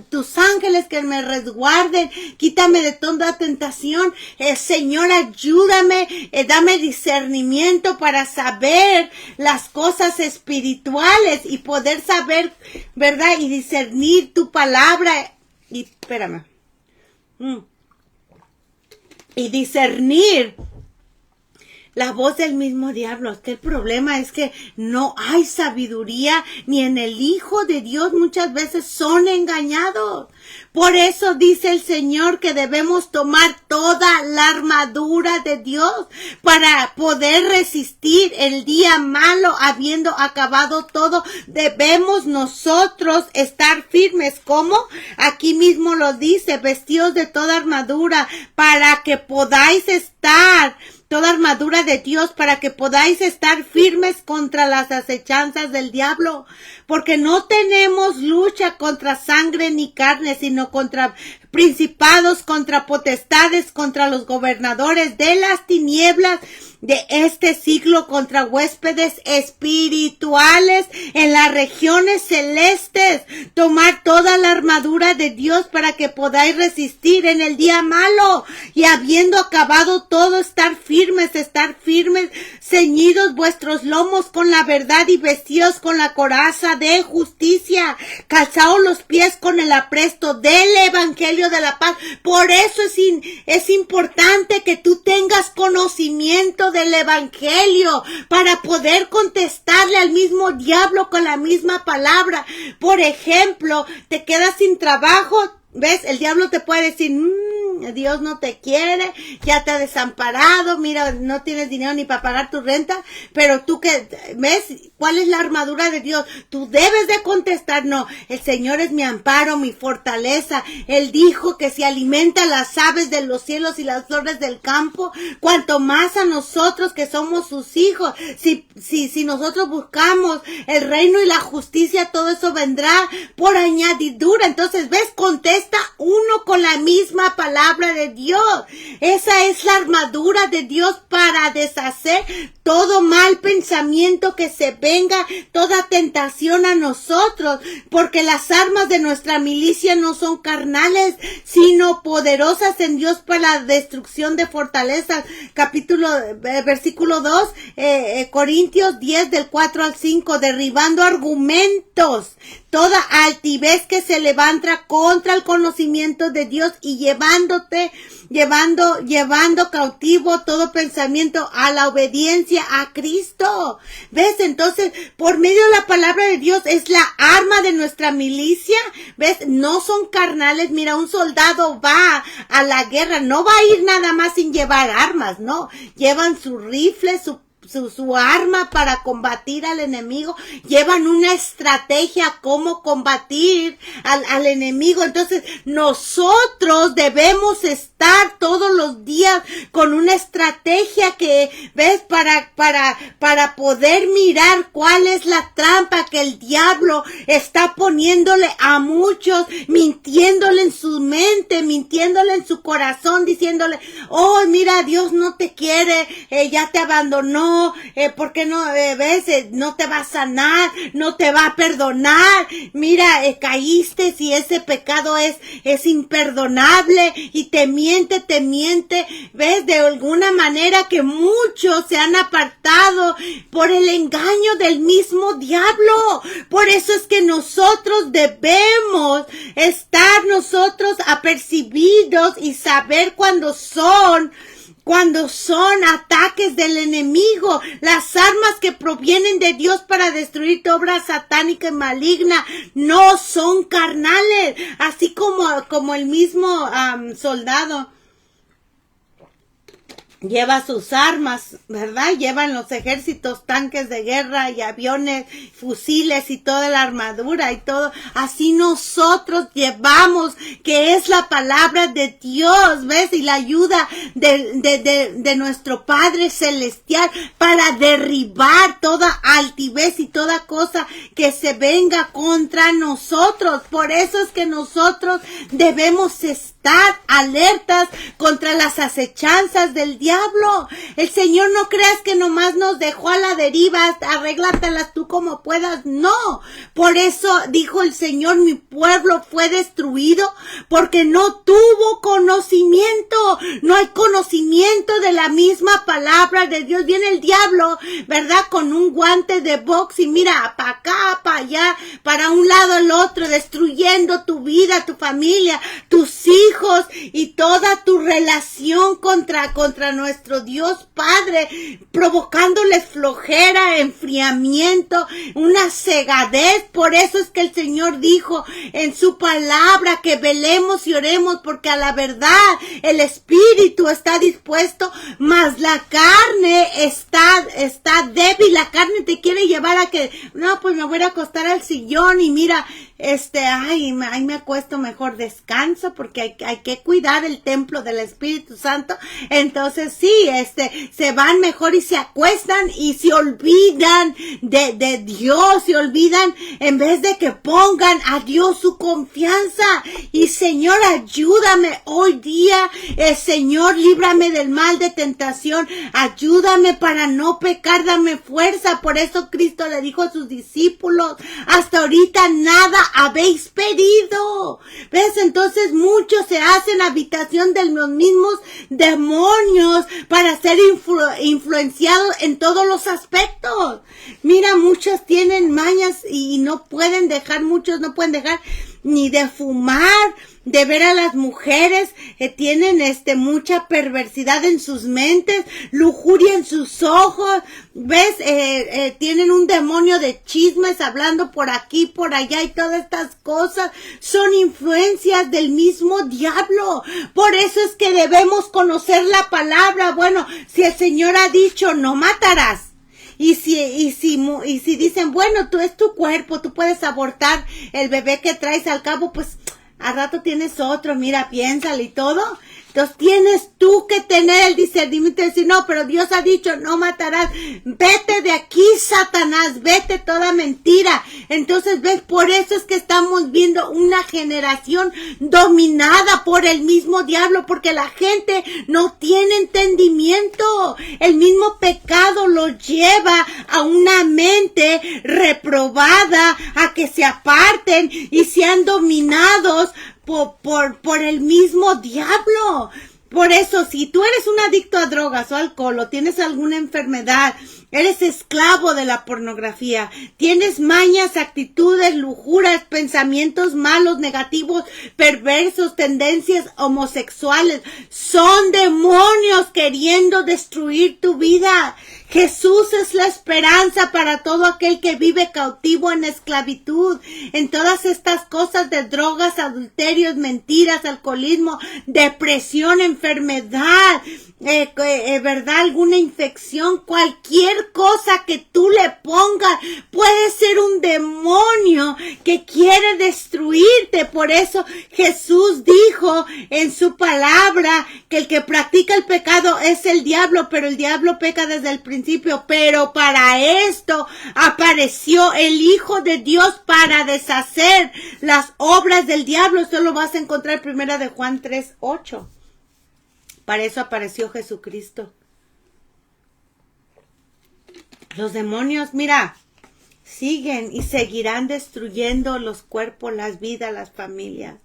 tus ángeles que me resguarden, quítame de toda tentación. Señor, ayúdame, dame discernimiento para saber las cosas espirituales y poder saber, ¿verdad? Y discernir tu palabra. Y espérame. Y discernir la voz del mismo diablo. Es que el problema es que no hay sabiduría ni en el Hijo de Dios. Muchas veces son engañados. Por eso dice el Señor que debemos tomar toda la armadura de Dios para poder resistir el día malo. Habiendo acabado todo, debemos nosotros estar firmes. ¿Cómo? Aquí mismo lo dice, vestidos de toda armadura para que podáis estar, toda armadura de Dios, para que podáis estar firmes contra las acechanzas del diablo, porque no tenemos lucha contra sangre ni carne, sino contra principados, contra potestades, contra los gobernadores de las tinieblas de este siglo, contra huéspedes espirituales en las regiones celestes. Tomar toda la armadura de Dios para que podáis resistir en el día malo, y habiendo acabado todo, estar firmes, ceñidos vuestros lomos con la verdad y vestidos con la coraza de justicia, calzados los pies con el apresto del evangelio de la paz. Por eso es importante que tú tengas conocimiento del evangelio para poder contestarle al mismo diablo con la misma palabra. Por ejemplo, te quedas sin trabajo, ¿ves? El diablo te puede decir, Dios no te quiere, ya te ha desamparado, mira, no tienes dinero ni para pagar tu renta. Pero tú que ves, ¿cuál es la armadura de Dios? Tú debes de contestar, no, el Señor es mi amparo, mi fortaleza. Él dijo que si alimenta las aves de los cielos y las flores del campo, cuanto más a nosotros que somos sus hijos. Si nosotros buscamos el reino y la justicia, todo eso vendrá por añadidura. Entonces, ves, contesta uno con la misma palabra de Dios. Esa es la armadura de Dios para deshacer todo mal pensamiento que se venga, toda tentación a nosotros, porque las armas de nuestra milicia no son carnales, sino poderosas en Dios para la destrucción de fortalezas. Versículo 2, Corintios 10 del 4 al 5, derribando argumentos, toda altivez que se levanta contra el conocimiento de Dios, y llevando cautivo todo pensamiento a la obediencia a Cristo. ¿Ves? Entonces, por medio de la palabra de Dios es la arma de nuestra milicia. ¿Ves? No son carnales. Mira, un soldado va a la guerra, no va a ir nada más sin llevar armas, no. Llevan su rifle, su arma para combatir al enemigo, llevan una estrategia cómo combatir al enemigo. Entonces nosotros debemos estar todos los días con una estrategia que, ¿ves? Para poder mirar cuál es la trampa que el diablo está poniéndole a muchos, mintiéndole en su mente, mintiéndole en su corazón, diciéndole, oh, mira, Dios no te quiere, ya te abandonó, porque no, ves, no te va a sanar, no te va a perdonar, mira, caíste, si ese pecado es imperdonable, y te miente, ves, de alguna manera que muchos se han apartado por el engaño del mismo diablo. Por eso es que nosotros debemos estar nosotros apercibidos y saber cuando son ataques del enemigo, las armas que provienen de Dios para destruir tu obra satánica y maligna no son carnales, así como el mismo soldado lleva sus armas, ¿verdad? Llevan los ejércitos, tanques de guerra y aviones, fusiles y toda la armadura y todo. Así nosotros llevamos, que es la palabra de Dios, ¿ves? Y la ayuda de nuestro Padre Celestial para derribar toda altivez y toda cosa que se venga contra nosotros. Por eso es que nosotros debemos estar alertas contra las acechanzas del diablo. El Señor, no creas que nomás nos dejó a la deriva, arréglatelas tú como puedas, no. Por eso dijo el Señor, mi pueblo fue destruido porque no tuvo conocimiento, no hay conocimiento de la misma palabra de Dios. Viene el diablo, ¿verdad? Con un guante de box y mira, para acá, para allá, para un lado al otro, destruyendo tu vida, tu familia, tus hijos y toda tu relación contra nuestro Dios Padre, provocándoles flojera, enfriamiento, una cegadez. Por eso es que el Señor dijo en su palabra que velemos y oremos, porque a la verdad el espíritu está dispuesto, mas la carne está débil. La carne te quiere llevar a que, no, pues me voy a acostar al sillón y mira, ahí me acuesto, mejor descanso, porque hay que cuidar el templo del Espíritu Santo. Entonces sí, se van mejor y se acuestan y se olvidan de Dios, se olvidan, en vez de que pongan a Dios su confianza. Y Señor, ayúdame hoy día, Señor, líbrame del mal de tentación, ayúdame para no pecar, dame fuerza. Por eso Cristo le dijo a sus discípulos, hasta ahorita nada habéis pedido. ¿Ves? Entonces muchos se hacen habitación de los mismos demonios para ser influenciados en todos los aspectos. Mira, muchos tienen mañas y muchos no pueden dejar ni de fumar, de ver a las mujeres, tienen mucha perversidad en sus mentes, lujuria en sus ojos, ¿ves? Tienen un demonio de chismes hablando por aquí, por allá, y todas estas cosas son influencias del mismo diablo. Por eso es que debemos conocer la palabra. Bueno, si el Señor ha dicho no matarás, y si dicen, bueno, es tu cuerpo, tú puedes abortar el bebé que traes, al cabo, pues al rato tienes otro, mira, piénsale y todo. Entonces tienes tú que tener el discernimiento y decir, no, pero Dios ha dicho, no matarás. Vete de aquí, Satanás, vete, toda mentira. Entonces, ves, por eso es que estamos viendo una generación dominada por el mismo diablo, porque la gente no tiene entendimiento. El mismo pecado los lleva a una mente reprobada, a que se aparten y sean dominados por el mismo diablo. Por eso, si tú eres un adicto a drogas o alcohol, o tienes alguna enfermedad, eres esclavo de la pornografía, tienes mañas, actitudes, lujuras, pensamientos malos, negativos, perversos, tendencias homosexuales, son demonios queriendo destruir tu vida. Jesús es la esperanza para todo aquel que vive cautivo en esclavitud, en todas estas cosas de drogas, adulterios, mentiras, alcoholismo, depresión, enfermedad. ¿verdad? Alguna infección, cualquier cosa que tú le pongas, puede ser un demonio que quiere destruirte. Por eso Jesús dijo en su palabra que el que practica el pecado es el diablo, pero el diablo peca desde el principio. Pero para esto apareció el Hijo de Dios para deshacer las obras del diablo. Esto lo vas a encontrar en Primera de Juan 3:8. Para eso apareció Jesucristo. Los demonios, mira, siguen y seguirán destruyendo los cuerpos, las vidas, las familias.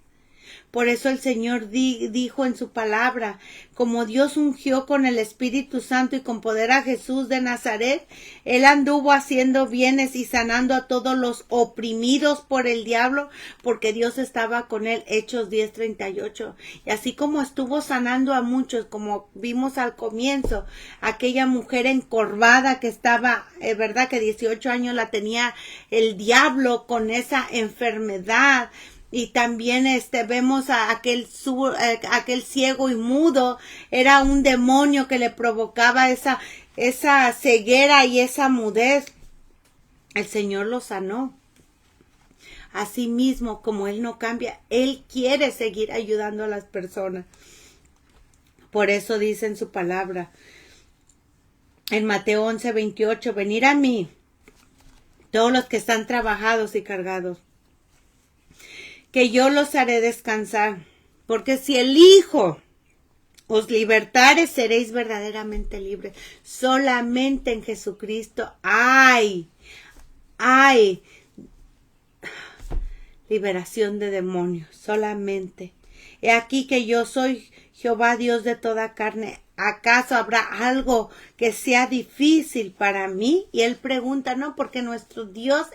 Por eso el Señor dijo en su palabra, como Dios ungió con el Espíritu Santo y con poder a Jesús de Nazaret, Él anduvo haciendo bienes y sanando a todos los oprimidos por el diablo, porque Dios estaba con Él. Hechos 10:38. Y así como estuvo sanando a muchos, como vimos al comienzo, aquella mujer encorvada que estaba, verdad que 18 años la tenía el diablo con esa enfermedad. Y también vemos a aquel ciego y mudo, era un demonio que le provocaba esa ceguera y esa mudez. El Señor lo sanó. Asimismo, como Él no cambia, Él quiere seguir ayudando a las personas. Por eso dice en su palabra, en Mateo 11:28, venid a mí, todos los que están trabajados y cargados, que yo los haré descansar, porque si el Hijo os libertare, seréis verdaderamente libres. Solamente en Jesucristo hay liberación de demonios, solamente. He aquí que yo soy Jehová Dios de toda carne. ¿Acaso habrá algo que sea difícil para mí? Y él pregunta, no, porque nuestro Dios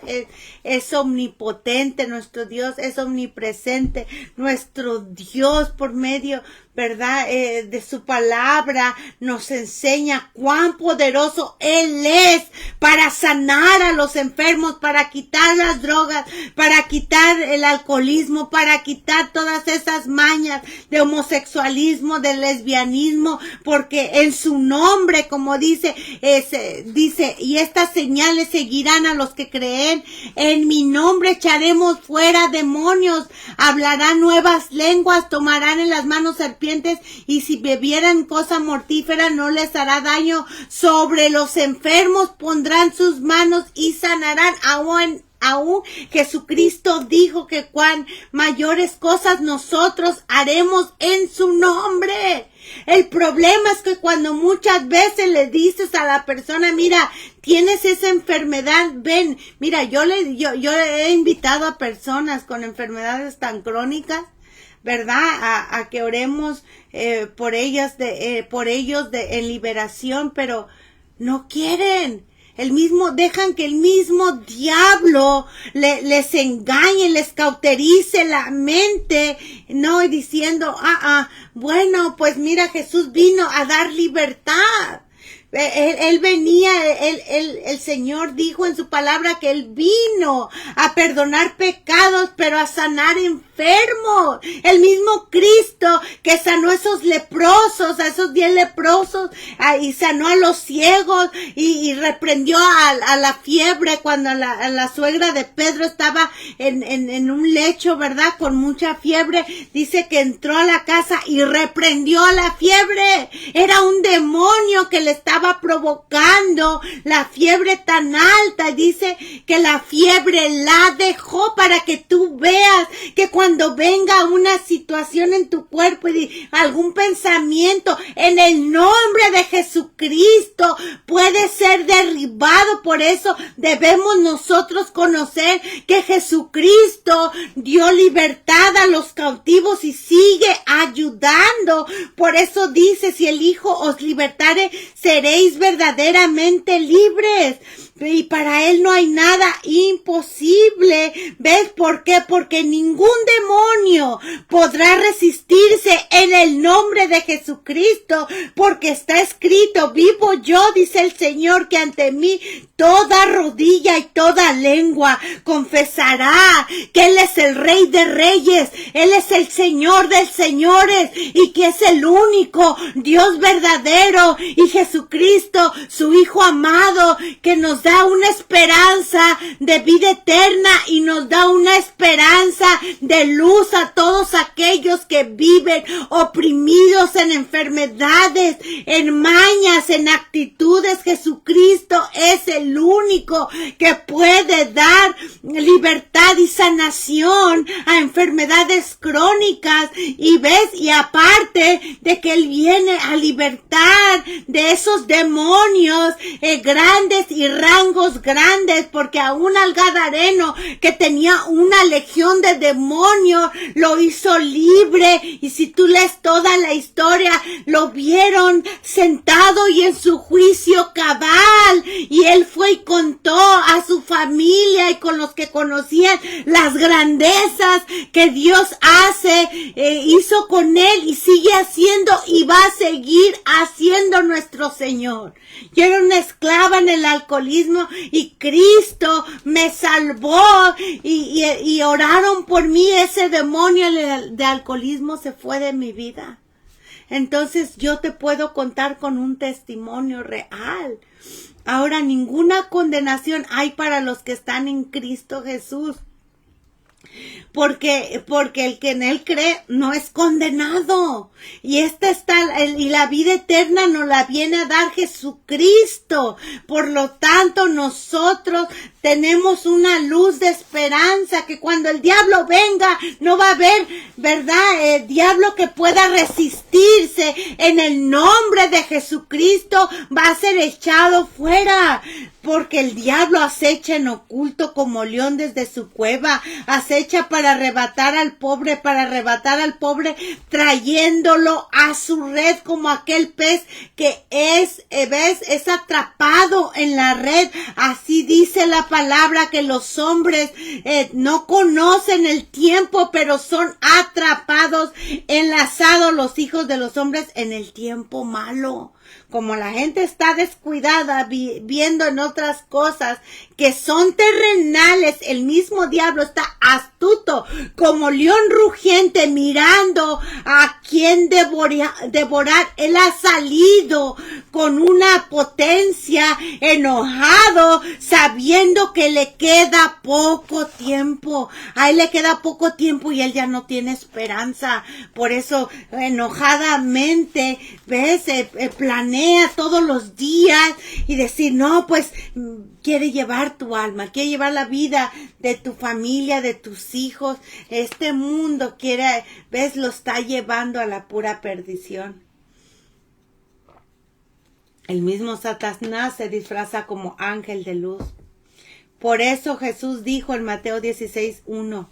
es omnipotente, nuestro Dios es omnipresente, nuestro Dios por medio, ¿verdad? De su palabra nos enseña cuán poderoso Él es para sanar a los enfermos, para quitar las drogas, para quitar el alcoholismo, para quitar todas esas mañas de homosexualismo, de lesbianismo, porque en su nombre, como dice, y estas señales seguirán a los que creen. En mi nombre echaremos fuera demonios, hablarán nuevas lenguas, tomarán en las manos serpientes, y si bebieran cosa mortífera no les hará daño. Sobre los enfermos pondrán sus manos y sanarán. Aún Jesucristo dijo que cuán mayores cosas nosotros haremos en su nombre. El problema es que cuando muchas veces le dices a la persona, mira, tienes esa enfermedad, ven, mira, yo he invitado a personas con enfermedades tan crónicas, ¿verdad? A que oremos por ellos en liberación, pero no quieren. Dejan que el mismo diablo les engañe, les cauterice la mente, no, y diciendo, bueno, pues mira, Jesús vino a dar libertad. Él venía, el Señor dijo en su palabra que Él vino a perdonar pecados, pero a sanar enfermos. El mismo Cristo que sanó a esos leprosos, a esos 10 leprosos, y sanó a los ciegos, y reprendió a la fiebre cuando la suegra de Pedro estaba en un lecho, ¿verdad? Con mucha fiebre. Dice que entró a la casa y reprendió a la fiebre. Era un demonio que le estaba provocando la fiebre tan alta. Dice que la fiebre la dejó, para que tú veas que cuando venga una situación en tu cuerpo y algún pensamiento, en el nombre de Jesucristo puede ser derribado. Por eso debemos nosotros conocer que Jesucristo dio libertad a los cautivos y sigue ayudando. Por eso dice, si el Hijo os libertare, seréis verdaderamente libres. Y para Él no hay nada imposible. ¿Ves por qué? Porque ningún demonio podrá resistirse en el nombre nombre de Jesucristo, porque está escrito, vivo yo, dice el Señor, que ante mí toda rodilla y toda lengua confesará que Él es el Rey de Reyes, Él es el Señor de señores, y que es el único Dios verdadero, y Jesucristo, su Hijo amado, que nos da una esperanza de vida eterna y nos da una esperanza de luz a todos aquellos que viven oprimidos en enfermedades, en mañas, en actitudes. Jesucristo es el único que puede dar libertad y sanación a enfermedades crónicas, y ves, y aparte de que Él viene a libertar de esos demonios grandes y rangos grandes, porque aún al gadareno, que tenía una legión de demonios, lo hizo libre. Y si tú lees toda la historia, lo vieron sentado y en su juicio cabal, y él fue y contó a su familia y con los que conocían las grandezas que Dios hizo con él y sigue haciendo y va a seguir haciendo nuestro Señor. Yo era una esclava en el alcoholismo y Cristo me salvó, y oraron por mí. Ese demonio de alcoholismo se fue de mi vida. Entonces yo te puedo contar con un testimonio real. Ahora, ninguna condenación hay para los que están en Cristo Jesús. Porque el que en Él cree no es condenado. Y y la vida eterna nos la viene a dar Jesucristo. Por lo tanto, nosotros tenemos una luz de esperanza, que cuando el diablo venga, no va a haber, ¿verdad?, diablo que pueda resistirse. En el nombre de Jesucristo va a ser echado fuera. Porque el diablo acecha en oculto como león desde su cueva, acecha para arrebatar al pobre, trayéndolo a su red, como aquel pez que es atrapado en la red. Así dice la palabra, que los hombres no conocen el tiempo, pero son atrapados, enlazados los hijos de los hombres en el tiempo malo. Como la gente está descuidada, viendo en otras cosas que son terrenales, el mismo diablo está astuto como león rugiente, mirando a quien devorar. Él ha salido con una potencia, enojado, sabiendo que le queda poco tiempo. A él le queda poco tiempo y él ya no tiene esperanza. Por eso, enojadamente, planea todos los días y decir, no, pues quiere llevar tu alma, quiere llevar la vida de tu familia, de tus hijos. Este mundo lo está llevando a la pura perdición. El mismo Satanás se disfraza como ángel de luz. Por eso Jesús dijo en Mateo 16:1,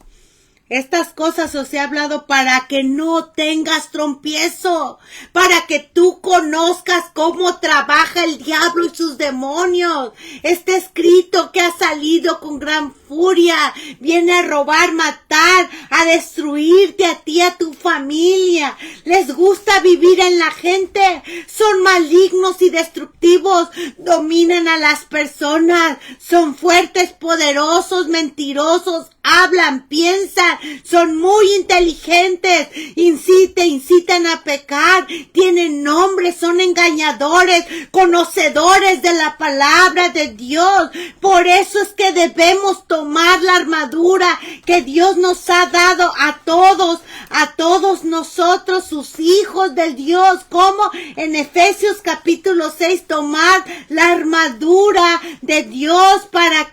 estas cosas os he hablado para que no tengas tropiezo, para que tú conozcas cómo trabaja el diablo y sus demonios. Está escrito que ha salido con gran furia, viene a robar, matar, a destruirte a ti, a tu familia. Les gusta vivir en la gente, son malignos y destructivos, dominan a las personas, son fuertes, poderosos, mentirosos, hablan, piensan, son muy inteligentes, incitan a pecar, tienen nombre, son engañadores, conocedores de la palabra de Dios. Por eso es que debemos tomar la armadura que Dios nos ha dado a todos nosotros, sus hijos del Dios, como en Efesios capítulo 6, tomar la armadura de Dios para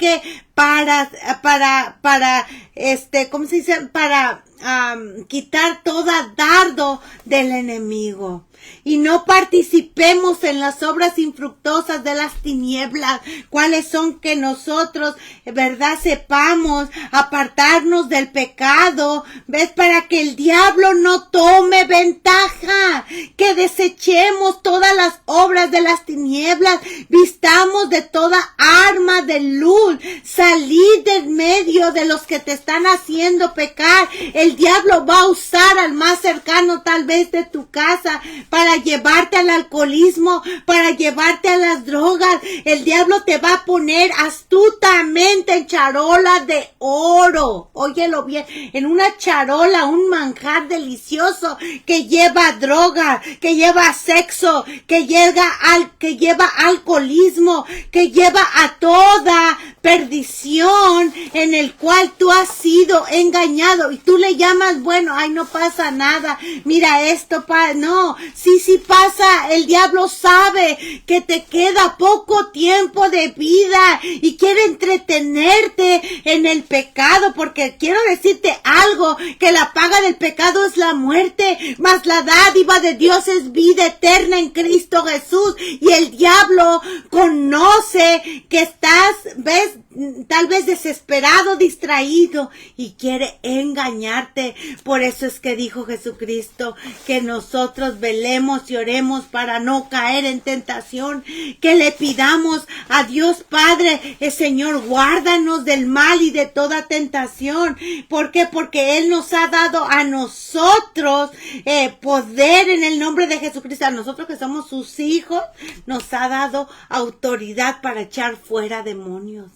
quitar toda dardo del enemigo. Y no participemos en las obras infructuosas de las tinieblas. ¿Cuáles son? Que nosotros, ¿verdad?, sepamos apartarnos del pecado, ¿ves?, para que el diablo no tome ventaja. Que desechemos todas las obras de las tinieblas, vistamos de toda arma de luz, salid del medio de los que te están haciendo pecar. El diablo va a usar al más cercano tal vez de tu casa para llevarte al alcoholismo, para llevarte a las drogas. El diablo te va a poner astutamente en charola de oro. Óyelo bien, en una charola, un manjar delicioso que lleva droga, que lleva sexo, que lleva alcoholismo, que lleva a toda perdición en el cual tú has sido engañado y tú le llamas, bueno, ay, no pasa nada, mira esto, no, sí pasa. El diablo sabe que te queda poco tiempo de vida y quiere entretenerte en el pecado, porque quiero decirte algo, que la paga del pecado es la muerte, mas la dádiva de Dios es vida eterna en Cristo Jesús. Y el diablo conoce que estás, ves, tal vez desesperado, distraído, y quiere engañarte. Por eso es que dijo Jesucristo que nosotros velemos y oremos para no caer en tentación, que le pidamos a Dios Padre, el Señor, guárdanos del mal y de toda tentación. ¿Por qué? Porque Él nos ha dado a nosotros poder en el nombre de Jesucristo. A nosotros que somos sus hijos, nos ha dado autoridad para echar fuera demonios.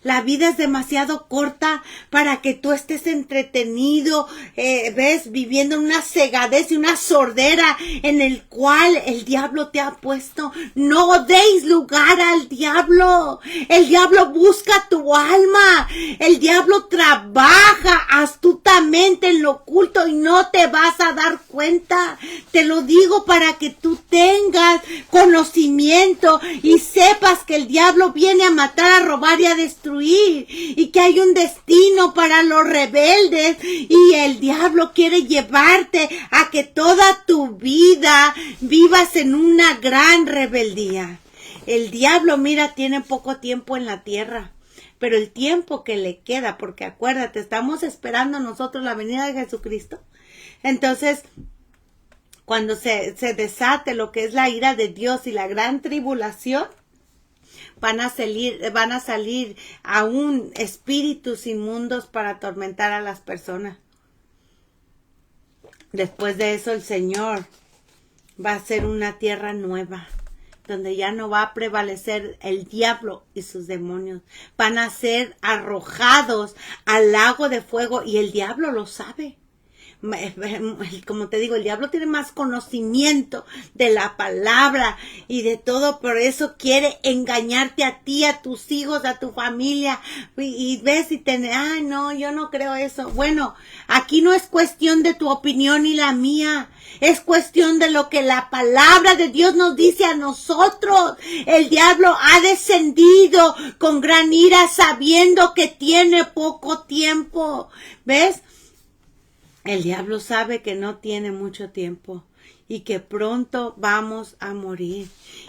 La vida es demasiado corta para que tú estés entretenido, ves, viviendo una cegadez y una sordera en el cual el diablo te ha puesto. No deis lugar al diablo. El diablo busca tu alma. El diablo trabaja astutamente en lo oculto y no te vas a dar cuenta. Te lo digo para que tú tengas conocimiento y sepas que el diablo viene a matar, a robar y a destruir, y que hay un destino para los rebeldes, y el diablo quiere llevarte a que toda tu vida vivas en una gran rebeldía. El diablo, mira, tiene poco tiempo en la tierra, pero el tiempo que le queda, porque acuérdate, estamos esperando nosotros la venida de Jesucristo. Entonces, cuando se desate lo que es la ira de Dios y la gran tribulación, van a salir aún espíritus inmundos para atormentar a las personas. Después de eso, el Señor va a hacer una tierra nueva, donde ya no va a prevalecer el diablo y sus demonios. Van a ser arrojados al lago de fuego, y el diablo lo sabe. Como te digo, el diablo tiene más conocimiento de la palabra y de todo, por eso quiere engañarte a ti, a tus hijos, a tu familia, y ves y ay, no, yo no creo eso. Bueno, aquí no es cuestión de tu opinión y la mía, es cuestión de lo que la palabra de Dios nos dice a nosotros. El diablo ha descendido con gran ira sabiendo que tiene poco tiempo, ¿ves? El diablo sabe que no tiene mucho tiempo y que pronto vamos a morir.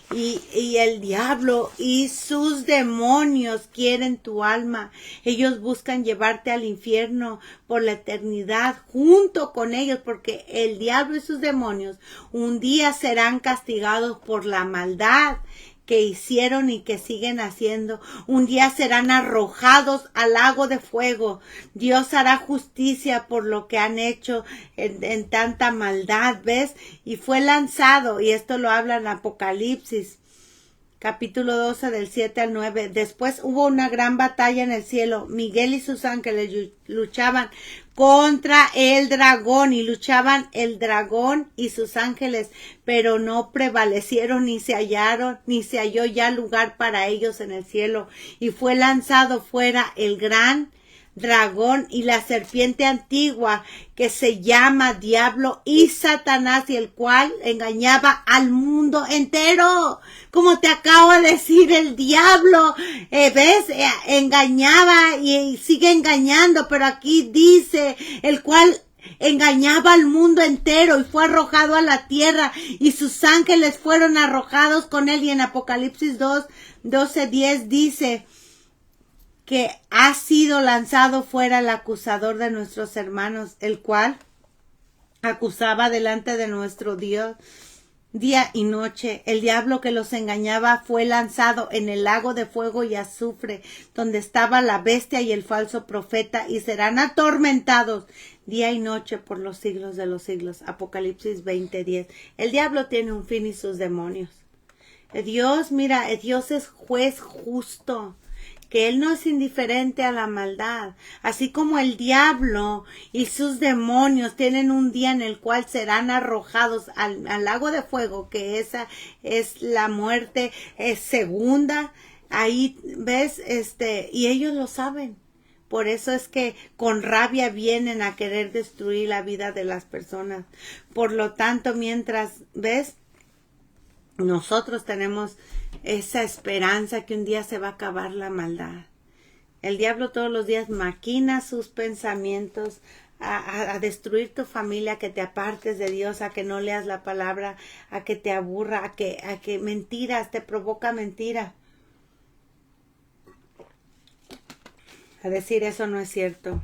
Y el diablo y sus demonios quieren tu alma. Ellos buscan llevarte al infierno por la eternidad junto con ellos, porque el diablo y sus demonios un día serán castigados por la maldad que hicieron y que siguen haciendo. Un día serán arrojados al lago de fuego. Dios hará justicia por lo que han hecho en tanta maldad, ¿ves? Y fue lanzado, y esto lo habla en Apocalipsis, capítulo 12, del 7 al 9. Después hubo una gran batalla en el cielo. Miguel y sus ángeles luchaban contra el dragón, y luchaban el dragón y sus ángeles, pero no prevalecieron, ni se halló ya lugar para ellos en el cielo. Y fue lanzado fuera el gran dragón y la serpiente antigua, que se llama Diablo y Satanás, y el cual engañaba al mundo entero. Como te acabo de decir, el diablo, ¿ves? Engañaba y sigue engañando, pero aquí dice, el cual engañaba al mundo entero, y fue arrojado a la tierra, y sus ángeles fueron arrojados con él. Y en Apocalipsis 12:10 dice que ha sido lanzado fuera el acusador de nuestros hermanos, el cual acusaba delante de nuestro Dios día y noche. El diablo que los engañaba fue lanzado en el lago de fuego y azufre, donde estaba la bestia y el falso profeta, y serán atormentados día y noche por los siglos de los siglos. Apocalipsis 20:10. El diablo tiene un fin y sus demonios. Dios, mira, Dios es juez justo, que Él no es indiferente a la maldad. Así como el diablo y sus demonios tienen un día en el cual serán arrojados al lago de fuego, que esa es la muerte segunda. Ahí ves, y ellos lo saben. Por eso es que con rabia vienen a querer destruir la vida de las personas. Por lo tanto, mientras, ves, nosotros tenemos esa esperanza que un día se va a acabar la maldad. El diablo todos los días maquina sus pensamientos a destruir tu familia, a que te apartes de Dios, a que no leas la palabra, a que te aburra, a que mentiras, te provoca mentira. A decir eso no es cierto.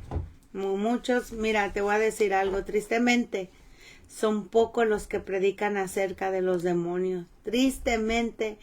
Muchos, mira, te voy a decir algo, tristemente, son pocos los que predican acerca de los demonios. Tristemente,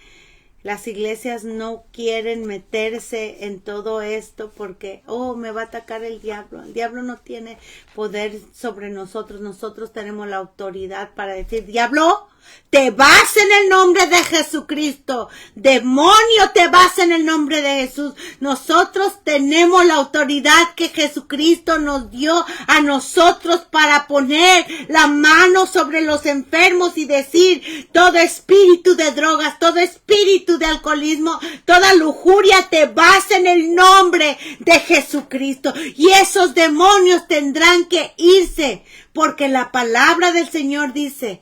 las iglesias no quieren meterse en todo esto porque, me va a atacar el diablo. El diablo no tiene poder sobre nosotros. Nosotros tenemos la autoridad para decir, diablo, te vas en el nombre de Jesucristo. Demonio, te vas en el nombre de Jesús. Nosotros tenemos la autoridad que Jesucristo nos dio a nosotros para poner la mano sobre los enfermos y decir, todo espíritu de drogas, todo espíritu de alcoholismo, toda lujuria, te vas en el nombre de Jesucristo. Y esos demonios tendrán que irse, porque la palabra del Señor dice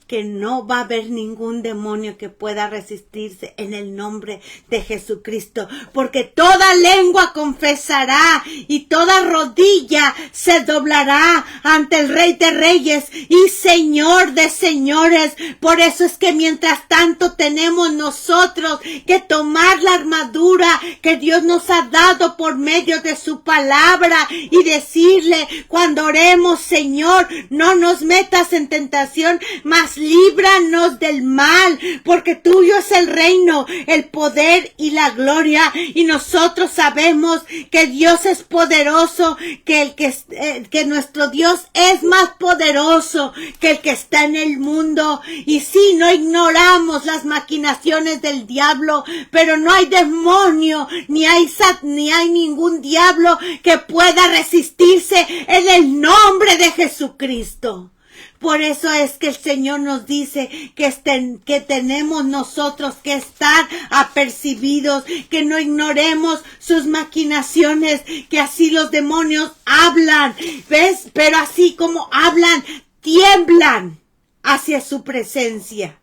que no va a haber ningún demonio que pueda resistirse en el nombre de Jesucristo, porque toda lengua confesará y toda rodilla se doblará ante el Rey de Reyes y Señor de Señores. Por eso es que mientras tanto tenemos nosotros que tomar la armadura que Dios nos ha dado por medio de su palabra y decirle cuando oremos, Señor, no nos metas en tentación, mas líbranos del mal, porque tuyo es el reino, el poder y la gloria. Y nosotros sabemos que Dios es poderoso, que nuestro Dios es más poderoso que el que está en el mundo. Y sí, no ignoramos las maquinaciones del diablo, pero no hay demonio, ni hay ningún diablo que pueda resistirse en el nombre de Jesucristo. Por eso es que el Señor nos dice que tenemos nosotros que estar apercibidos, que no ignoremos sus maquinaciones, que así los demonios hablan, ¿ves? Pero así como hablan, tiemblan hacia su presencia.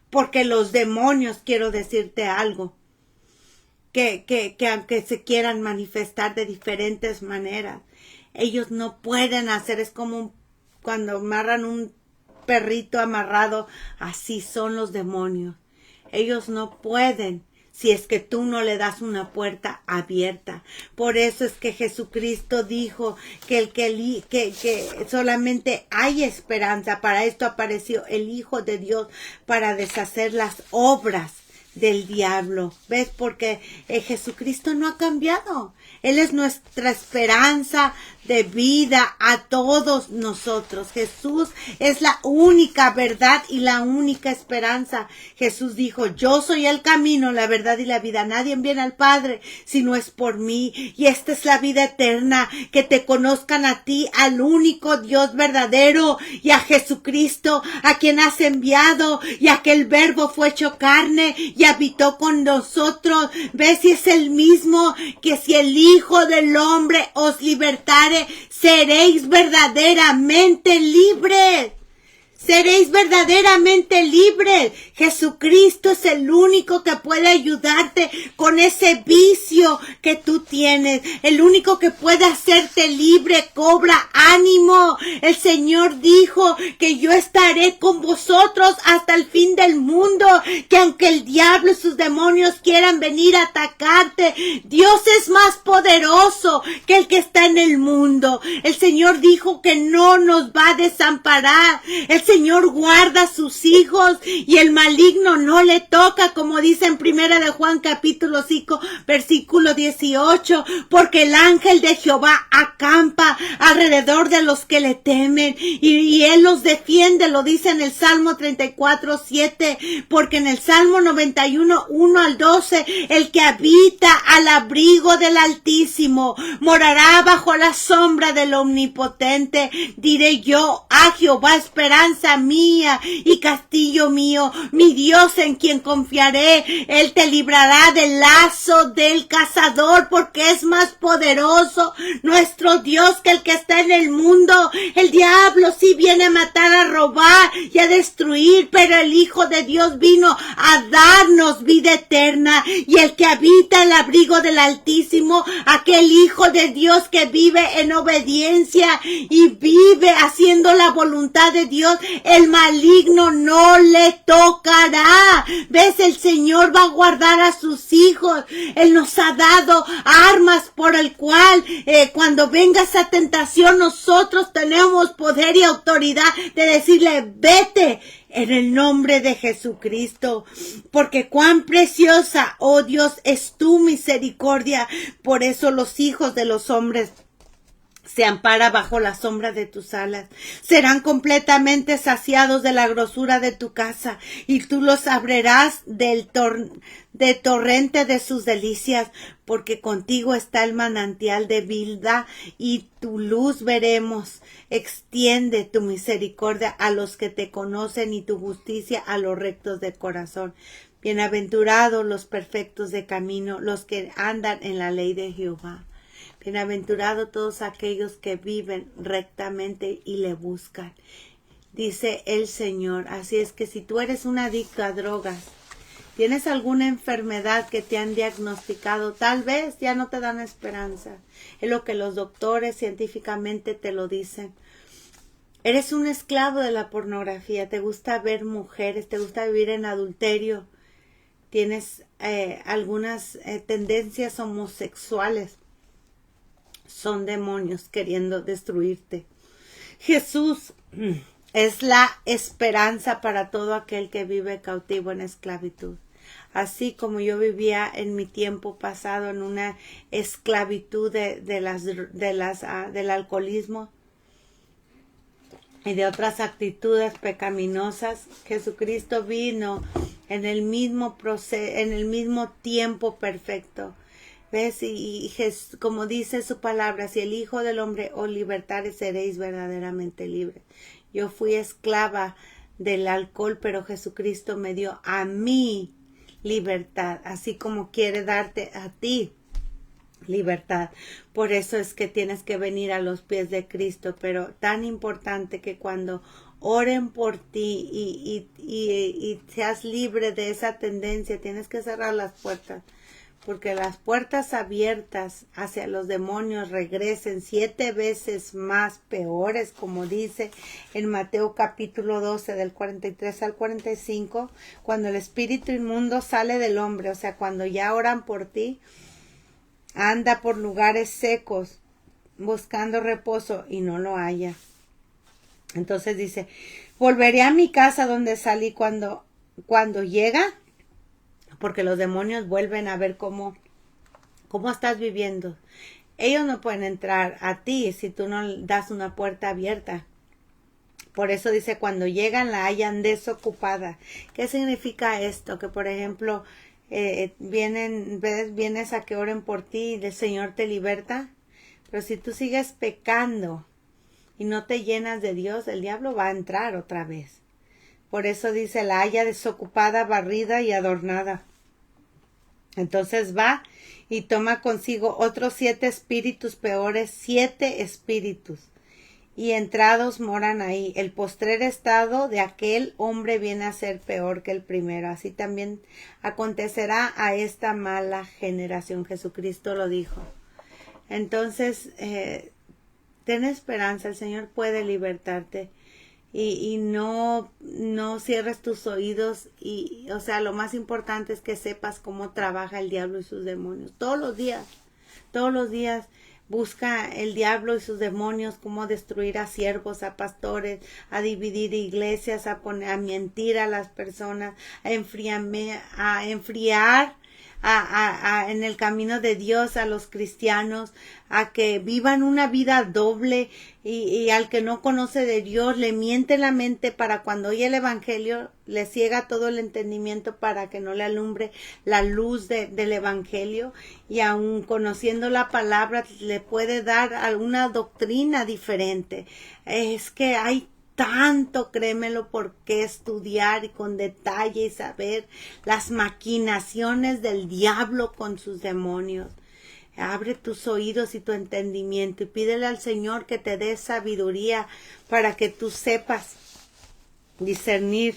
Porque los demonios, quiero decirte algo, que aunque se quieran manifestar de diferentes maneras, ellos no pueden hacer, es como cuando amarran un perrito amarrado, así son los demonios. Ellos no pueden si es que tú no le das una puerta abierta. Por eso es que Jesucristo dijo que solamente hay esperanza. Para esto apareció el Hijo de Dios, para deshacer las obras del diablo. ¿Ves? Porque Jesucristo no ha cambiado. Él es nuestra esperanza de vida a todos nosotros. Jesús es la única verdad y la única esperanza. Jesús dijo, yo soy el camino, la verdad y la vida. Nadie viene al Padre si no es por mí. Y esta es la vida eterna, que te conozcan a ti, al único Dios verdadero, y a Jesucristo, a quien has enviado, y a que el Verbo fue hecho carne y habitó con nosotros. ¿Ves? Si es el mismo, que si el Hijo del Hombre os libertare, seréis verdaderamente libres. Seréis verdaderamente libres. Jesucristo es el único que puede ayudarte con ese vicio que tú tienes. El único que puede hacerte libre. Cobra ánimo. El Señor dijo que yo estaré con vosotros hasta el fin del mundo. Que aunque el diablo y sus demonios quieran venir a atacarte, Dios es más poderoso que el que está en el mundo. El Señor dijo que no nos va a desamparar. El Señor guarda a sus hijos y el maligno no le toca, como dice en Primera de Juan capítulo 5, versículo 18, porque el ángel de Jehová acampa alrededor de los que le temen y él los defiende, lo dice en el Salmo 34, 7, porque en el Salmo 91, 1 al 12, el que habita al abrigo del Altísimo morará bajo la sombra del Omnipotente. Diré yo a Jehová, esperanza mía y castillo mío, mi Dios en quien confiaré. Él te librará del lazo del cazador, porque es más poderoso nuestro Dios que el que está en el mundo. El diablo sí viene a matar, a robar y a destruir, pero el Hijo de Dios vino a darnos vida eterna. Y el que habita el abrigo del Altísimo, aquel Hijo de Dios que vive en obediencia y vive haciendo la voluntad de Dios, el maligno no le tocará. ¿Ves? El Señor va a guardar a sus hijos. Él nos ha dado armas por el cual cuando venga esa tentación, nosotros tenemos poder y autoridad de decirle, vete en el nombre de Jesucristo, porque cuán preciosa, oh Dios, es tu misericordia. Por eso los hijos de los hombres se ampara bajo la sombra de tus alas. Serán completamente saciados de la grosura de tu casa, y tú los abrirás del torrente de sus delicias, porque contigo está el manantial de vida, y tu luz veremos. Extiende tu misericordia a los que te conocen, y tu justicia a los rectos de corazón. Bienaventurados los perfectos de camino, los que andan en la ley de Jehová. Bienaventurados todos aquellos que viven rectamente y le buscan, dice el Señor. Así es que si tú eres un adicto a drogas, tienes alguna enfermedad que te han diagnosticado, tal vez ya no te dan esperanza. Es lo que los doctores científicamente te lo dicen. Eres un esclavo de la pornografía, te gusta ver mujeres, te gusta vivir en adulterio, tienes algunas tendencias homosexuales. Son demonios queriendo destruirte. Jesús es la esperanza para todo aquel que vive cautivo en esclavitud. Así como yo vivía en mi tiempo pasado en una esclavitud del alcoholismo y de otras actitudes pecaminosas, Jesucristo vino en el mismo proceso, en el mismo tiempo perfecto. ¿Ves? Y como dice su palabra, si el Hijo del Hombre os libertare, seréis verdaderamente libres. Yo fui esclava del alcohol, pero Jesucristo me dio a mí libertad, así como quiere darte a ti libertad. Por eso es que tienes que venir a los pies de Cristo, pero tan importante que cuando oren por ti y seas libre de esa tendencia, tienes que cerrar las puertas. Porque las puertas abiertas hacia los demonios regresen 7 veces más peores, como dice en Mateo capítulo 12 del 43 al 45, cuando el espíritu inmundo sale del hombre, o sea, cuando ya oran por ti, anda por lugares secos buscando reposo y no lo halla. Entonces dice, volveré a mi casa donde salí cuando llega, porque los demonios vuelven a ver cómo estás viviendo. Ellos no pueden entrar a ti si tú no das una puerta abierta. Por eso dice, cuando llegan la hallan desocupada. ¿Qué significa esto? Que por ejemplo, vienes a que oren por ti y el Señor te liberta. Pero si tú sigues pecando y no te llenas de Dios, el diablo va a entrar otra vez. Por eso dice, la halla desocupada, barrida y adornada. Entonces va y toma consigo otros 7 espíritus peores, 7 espíritus, y entrados moran ahí. El postrer estado de aquel hombre viene a ser peor que el primero. Así también acontecerá a esta mala generación. Jesucristo lo dijo. Entonces, ten esperanza, el Señor puede libertarte. Y no cierres tus oídos, y o sea, lo más importante es que sepas cómo trabaja el diablo y sus demonios. Todos los días Busca el diablo y sus demonios cómo destruir a siervos, a pastores, a dividir iglesias, a mentir a las personas, a enfriar en el camino de Dios a los cristianos, a que vivan una vida doble y al que no conoce de Dios le miente la mente para cuando oye el evangelio le ciega todo el entendimiento para que no le alumbre la luz del evangelio, y aun conociendo la palabra le puede dar alguna doctrina diferente. Es que hay tanto, créemelo, por qué estudiar y con detalle y saber las maquinaciones del diablo con sus demonios. Abre tus oídos y tu entendimiento y pídele al Señor que te dé sabiduría para que tú sepas discernir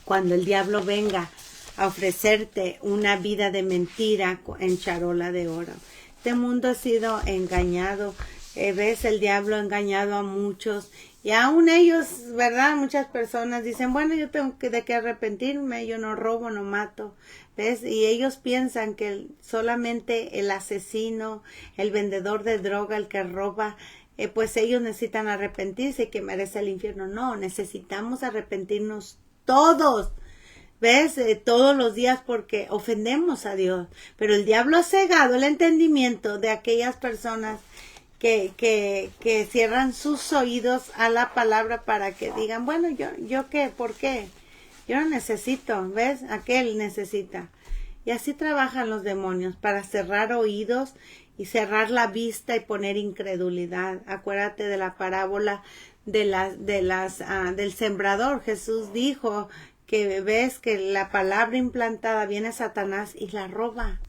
cuando el diablo venga a ofrecerte una vida de mentira en charola de oro. Este mundo ha sido engañado. Ves, el diablo ha engañado a muchos. Y aún ellos, ¿verdad? Muchas personas dicen, bueno, yo tengo de qué arrepentirme, yo no robo, no mato, ¿ves? Y ellos piensan que solamente el asesino, el vendedor de droga, el que roba, pues ellos necesitan arrepentirse y que merece el infierno. No, necesitamos arrepentirnos todos, ¿ves? Todos los días, porque ofendemos a Dios. Pero el diablo ha cegado el entendimiento de aquellas personas que cierran sus oídos a la palabra para que digan, bueno, yo qué, ¿por qué? Yo no necesito, ¿ves? Aquel necesita. Y así trabajan los demonios, para cerrar oídos y cerrar la vista y poner incredulidad. Acuérdate de la parábola del sembrador. Jesús dijo que ves que la palabra implantada viene Satanás y la roba.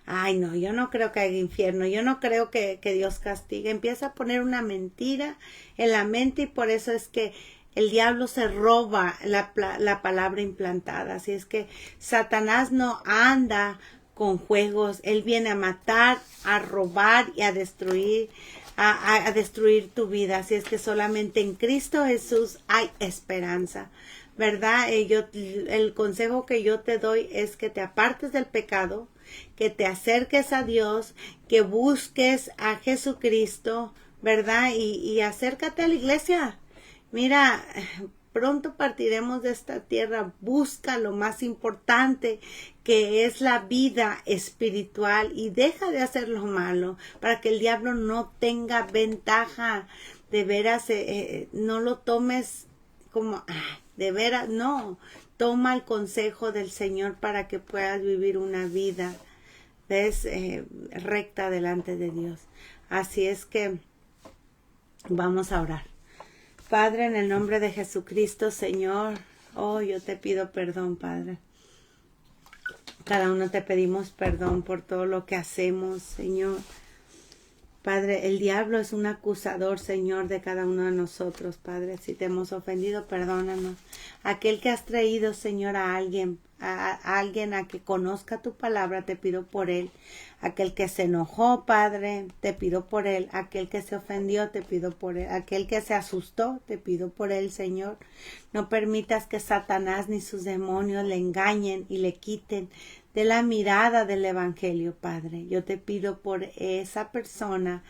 Ay, no, yo no creo que haya infierno, yo no creo que Dios castigue. Empieza a poner una mentira en la mente y por eso es que el diablo se roba la palabra implantada. Así es que Satanás no anda con juegos, él viene a matar, a robar y a destruir, a destruir tu vida. Así es que solamente en Cristo Jesús hay esperanza, ¿verdad? El consejo que yo te doy es que te apartes del pecado, que te acerques a Dios, que busques a Jesucristo, ¿verdad? Y acércate a la iglesia. Mira, pronto partiremos de esta tierra. Busca lo más importante, que es la vida espiritual, y deja de hacer lo malo para que el diablo no tenga ventaja. De veras, no lo tomes como, de veras, no. Toma el consejo del Señor para que puedas vivir una vida, ¿ves? Recta delante de Dios. Así es que vamos a orar. Padre, en el nombre de Jesucristo, Señor, yo te pido perdón, Padre. Cada uno te pedimos perdón por todo lo que hacemos, Señor. Padre, el diablo es un acusador, Señor, de cada uno de nosotros, Padre. Si te hemos ofendido, perdónanos. Aquel que has traído, Señor, a alguien a que conozca tu palabra, te pido por él. Aquel que se enojó, Padre, te pido por él. Aquel que se ofendió, te pido por él. Aquel que se asustó, te pido por él, Señor. No permitas que Satanás ni sus demonios le engañen y le quiten de la mirada del evangelio, Padre. Yo te pido por esa persona,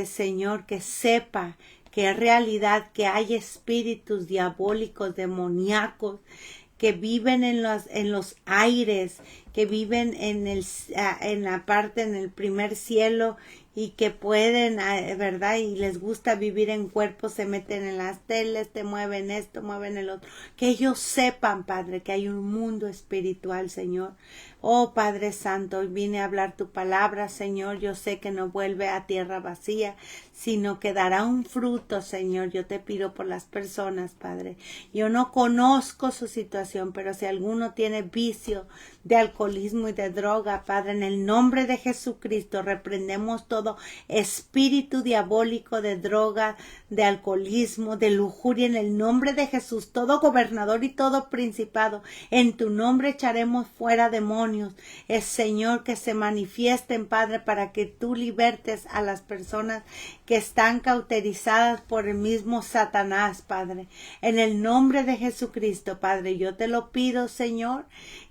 Señor, que sepa que es realidad, que hay espíritus diabólicos, demoníacos, que viven en los aires, que viven en el primer cielo, y que pueden, ¿verdad? Y les gusta vivir en cuerpos, se meten en las teles, te mueven esto, mueven el otro. Que ellos sepan, Padre, que hay un mundo espiritual, Señor. Oh, Padre Santo, hoy vine a hablar tu palabra, Señor. Yo sé que no vuelve a tierra vacía, sino que dará un fruto, Señor. Yo te pido por las personas, Padre. Yo no conozco su situación, pero si alguno tiene vicio de alcoholismo y de droga, Padre, en el nombre de Jesucristo reprendemos todo espíritu diabólico de droga, de alcoholismo, de lujuria, en el nombre de Jesús, todo gobernador y todo principado, en tu nombre echaremos fuera demonios. Es Señor, que se manifiesten, Padre, para que tú libertes a las personas que están cauterizadas por el mismo Satanás, Padre. En el nombre de Jesucristo, Padre, yo te lo pido, Señor,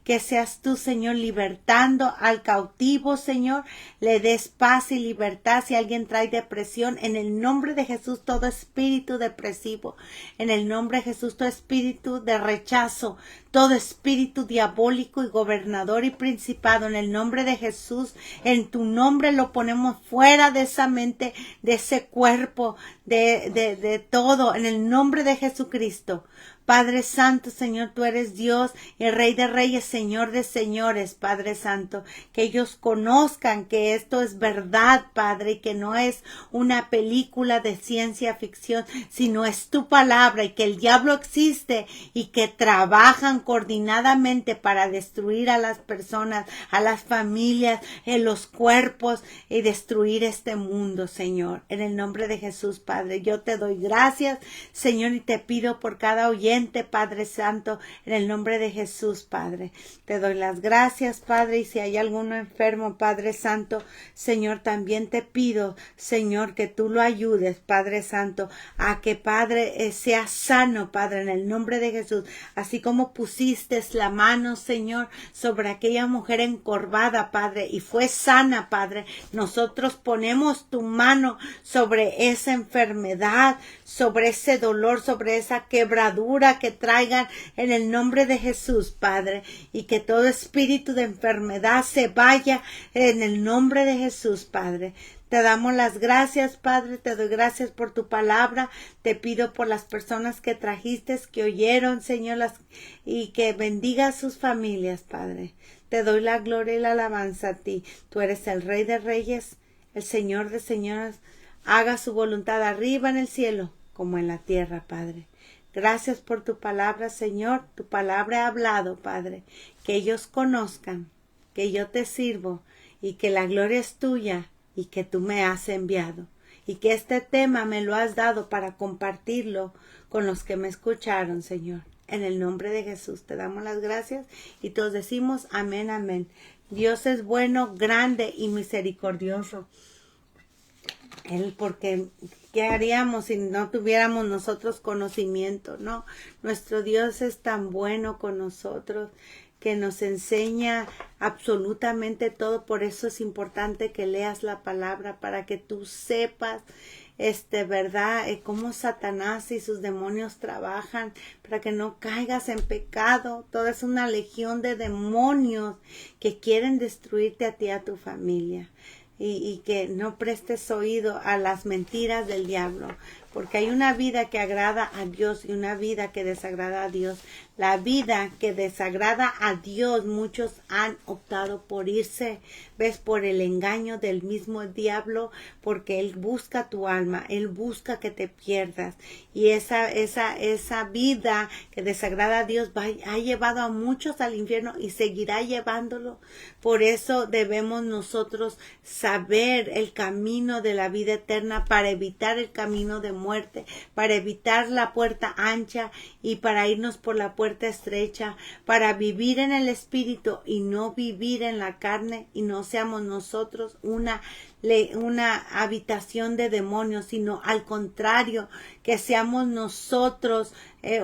que seas tú, Señor, libertando al cautivo, Señor, le des paz y libertad. Si alguien trae depresión, en el nombre de Jesús, todo espíritu depresivo, en el nombre de Jesús, todo espíritu de rechazo, todo espíritu diabólico y gobernador y principado, en el nombre de Jesús, en tu nombre lo ponemos fuera de esa mente, de ese cuerpo, de todo, en el nombre de Jesucristo. Padre Santo, Señor, tú eres Dios y Rey de Reyes, Señor de Señores, Padre Santo, que ellos conozcan que esto es verdad, Padre, y que no es una película de ciencia ficción, sino es tu palabra, y que el diablo existe y que trabajan coordinadamente para destruir a las personas, a las familias, en los cuerpos y destruir este mundo, Señor. En el nombre de Jesús, Padre, yo te doy gracias, Señor, y te pido por cada oyente, Padre Santo, en el nombre de Jesús, Padre. Te doy las gracias, Padre, y si hay alguno enfermo, Padre Santo, Señor, también te pido, Señor, que tú lo ayudes, Padre Santo, a que, Padre, sea sano, Padre, en el nombre de Jesús, así como pusiste la mano, Señor, sobre aquella mujer encorvada, Padre, y fue sana, Padre. Nosotros ponemos tu mano sobre esa enfermedad, sobre ese dolor, sobre esa quebradura que traigan, en el nombre de Jesús, Padre, y que todo espíritu de enfermedad se vaya en el nombre de Jesús, Padre. Te damos las gracias, Padre, te doy gracias por tu palabra, te pido por las personas que trajiste, que oyeron, Señor, y que bendiga a sus familias, Padre. Te doy la gloria y la alabanza a ti. Tú eres el Rey de Reyes, el Señor de Señores. Haga su voluntad arriba en el cielo como en la tierra, Padre. Gracias por tu palabra, Señor. Tu palabra ha hablado, Padre. Que ellos conozcan que yo te sirvo y que la gloria es tuya y que tú me has enviado. Y que este tema me lo has dado para compartirlo con los que me escucharon, Señor. En el nombre de Jesús te damos las gracias y todos decimos amén, amén. Dios es bueno, grande y misericordioso. Él, porque ¿qué haríamos si no tuviéramos nosotros conocimiento? No, nuestro Dios es tan bueno con nosotros que nos enseña absolutamente todo. Por eso es importante que leas la palabra, para que tú sepas verdad, cómo Satanás y sus demonios trabajan, para que no caigas en pecado. Toda es una legión de demonios que quieren destruirte a ti y a tu familia. Y que no prestes oído a las mentiras del diablo, porque hay una vida que agrada a Dios y una vida que desagrada a Dios. La vida que desagrada a Dios, muchos han optado por irse, ves, por el engaño del mismo diablo, porque él busca tu alma, él busca que te pierdas, y esa vida que desagrada a Dios ha llevado a muchos al infierno y seguirá llevándolo. Por eso debemos nosotros saber el camino de la vida eterna, para evitar el camino de muerte, para evitar la puerta ancha y para irnos por la puerta estrecha, para vivir en el Espíritu y no vivir en la carne, y no seamos nosotros una habitación de demonios, sino al contrario, que seamos nosotros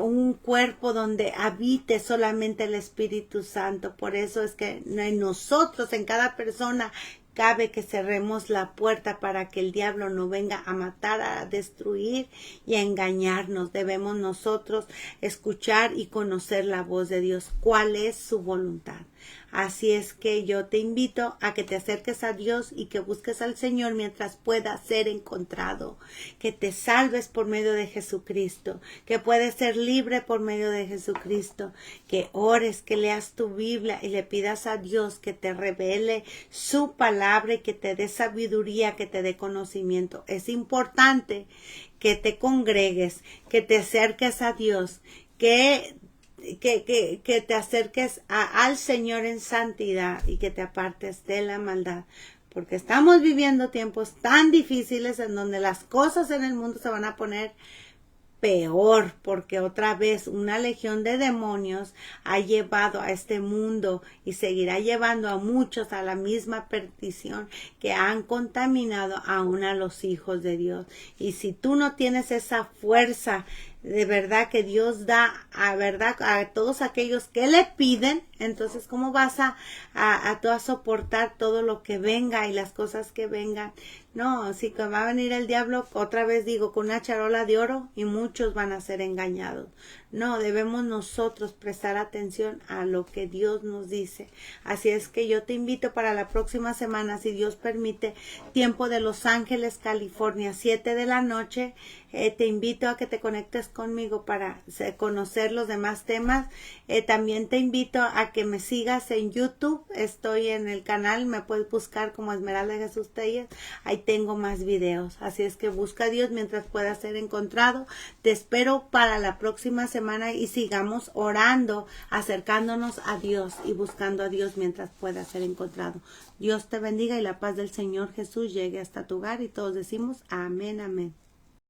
un cuerpo donde habite solamente el Espíritu Santo. Por eso es que en nosotros, en cada persona, cabe que cerremos la puerta para que el diablo no venga a matar, a destruir y a engañarnos. Debemos nosotros escuchar y conocer la voz de Dios, cuál es su voluntad. Así es que yo te invito a que te acerques a Dios y que busques al Señor mientras pueda ser encontrado, que te salves por medio de Jesucristo, que puedes ser libre por medio de Jesucristo, que ores, que leas tu Biblia y le pidas a Dios que te revele su palabra y que te dé sabiduría, que te dé conocimiento. Es importante que te congregues, que te acerques a Dios, que te acerques al Señor en santidad y que te apartes de la maldad, porque estamos viviendo tiempos tan difíciles en donde las cosas en el mundo se van a poner peor, porque otra vez una legión de demonios ha llevado a este mundo y seguirá llevando a muchos a la misma perdición, que han contaminado aún a los hijos de Dios. Y si tú no tienes esa fuerza de verdad que Dios da a todos aquellos que le piden, entonces ¿cómo vas tú a soportar todo lo que venga y las cosas que vengan? No, sí que va a venir el diablo, otra vez digo, con una charola de oro, y muchos van a ser engañados. No, debemos nosotros prestar atención a lo que Dios nos dice. Así es que yo te invito para la próxima semana, si Dios permite, tiempo de Los Ángeles, California, 7 de la noche. Te invito a que te conectes conmigo para conocer los demás temas. También te invito a que me sigas en YouTube. Estoy en el canal, me puedes buscar como Esmeralda Jesús Telles. Ahí tengo más videos. Así es que busca a Dios mientras pueda ser encontrado. Te espero para la próxima semana y sigamos orando, acercándonos a Dios y buscando a Dios mientras pueda ser encontrado. Dios te bendiga y la paz del Señor Jesús llegue hasta tu hogar, y todos decimos amén, amén.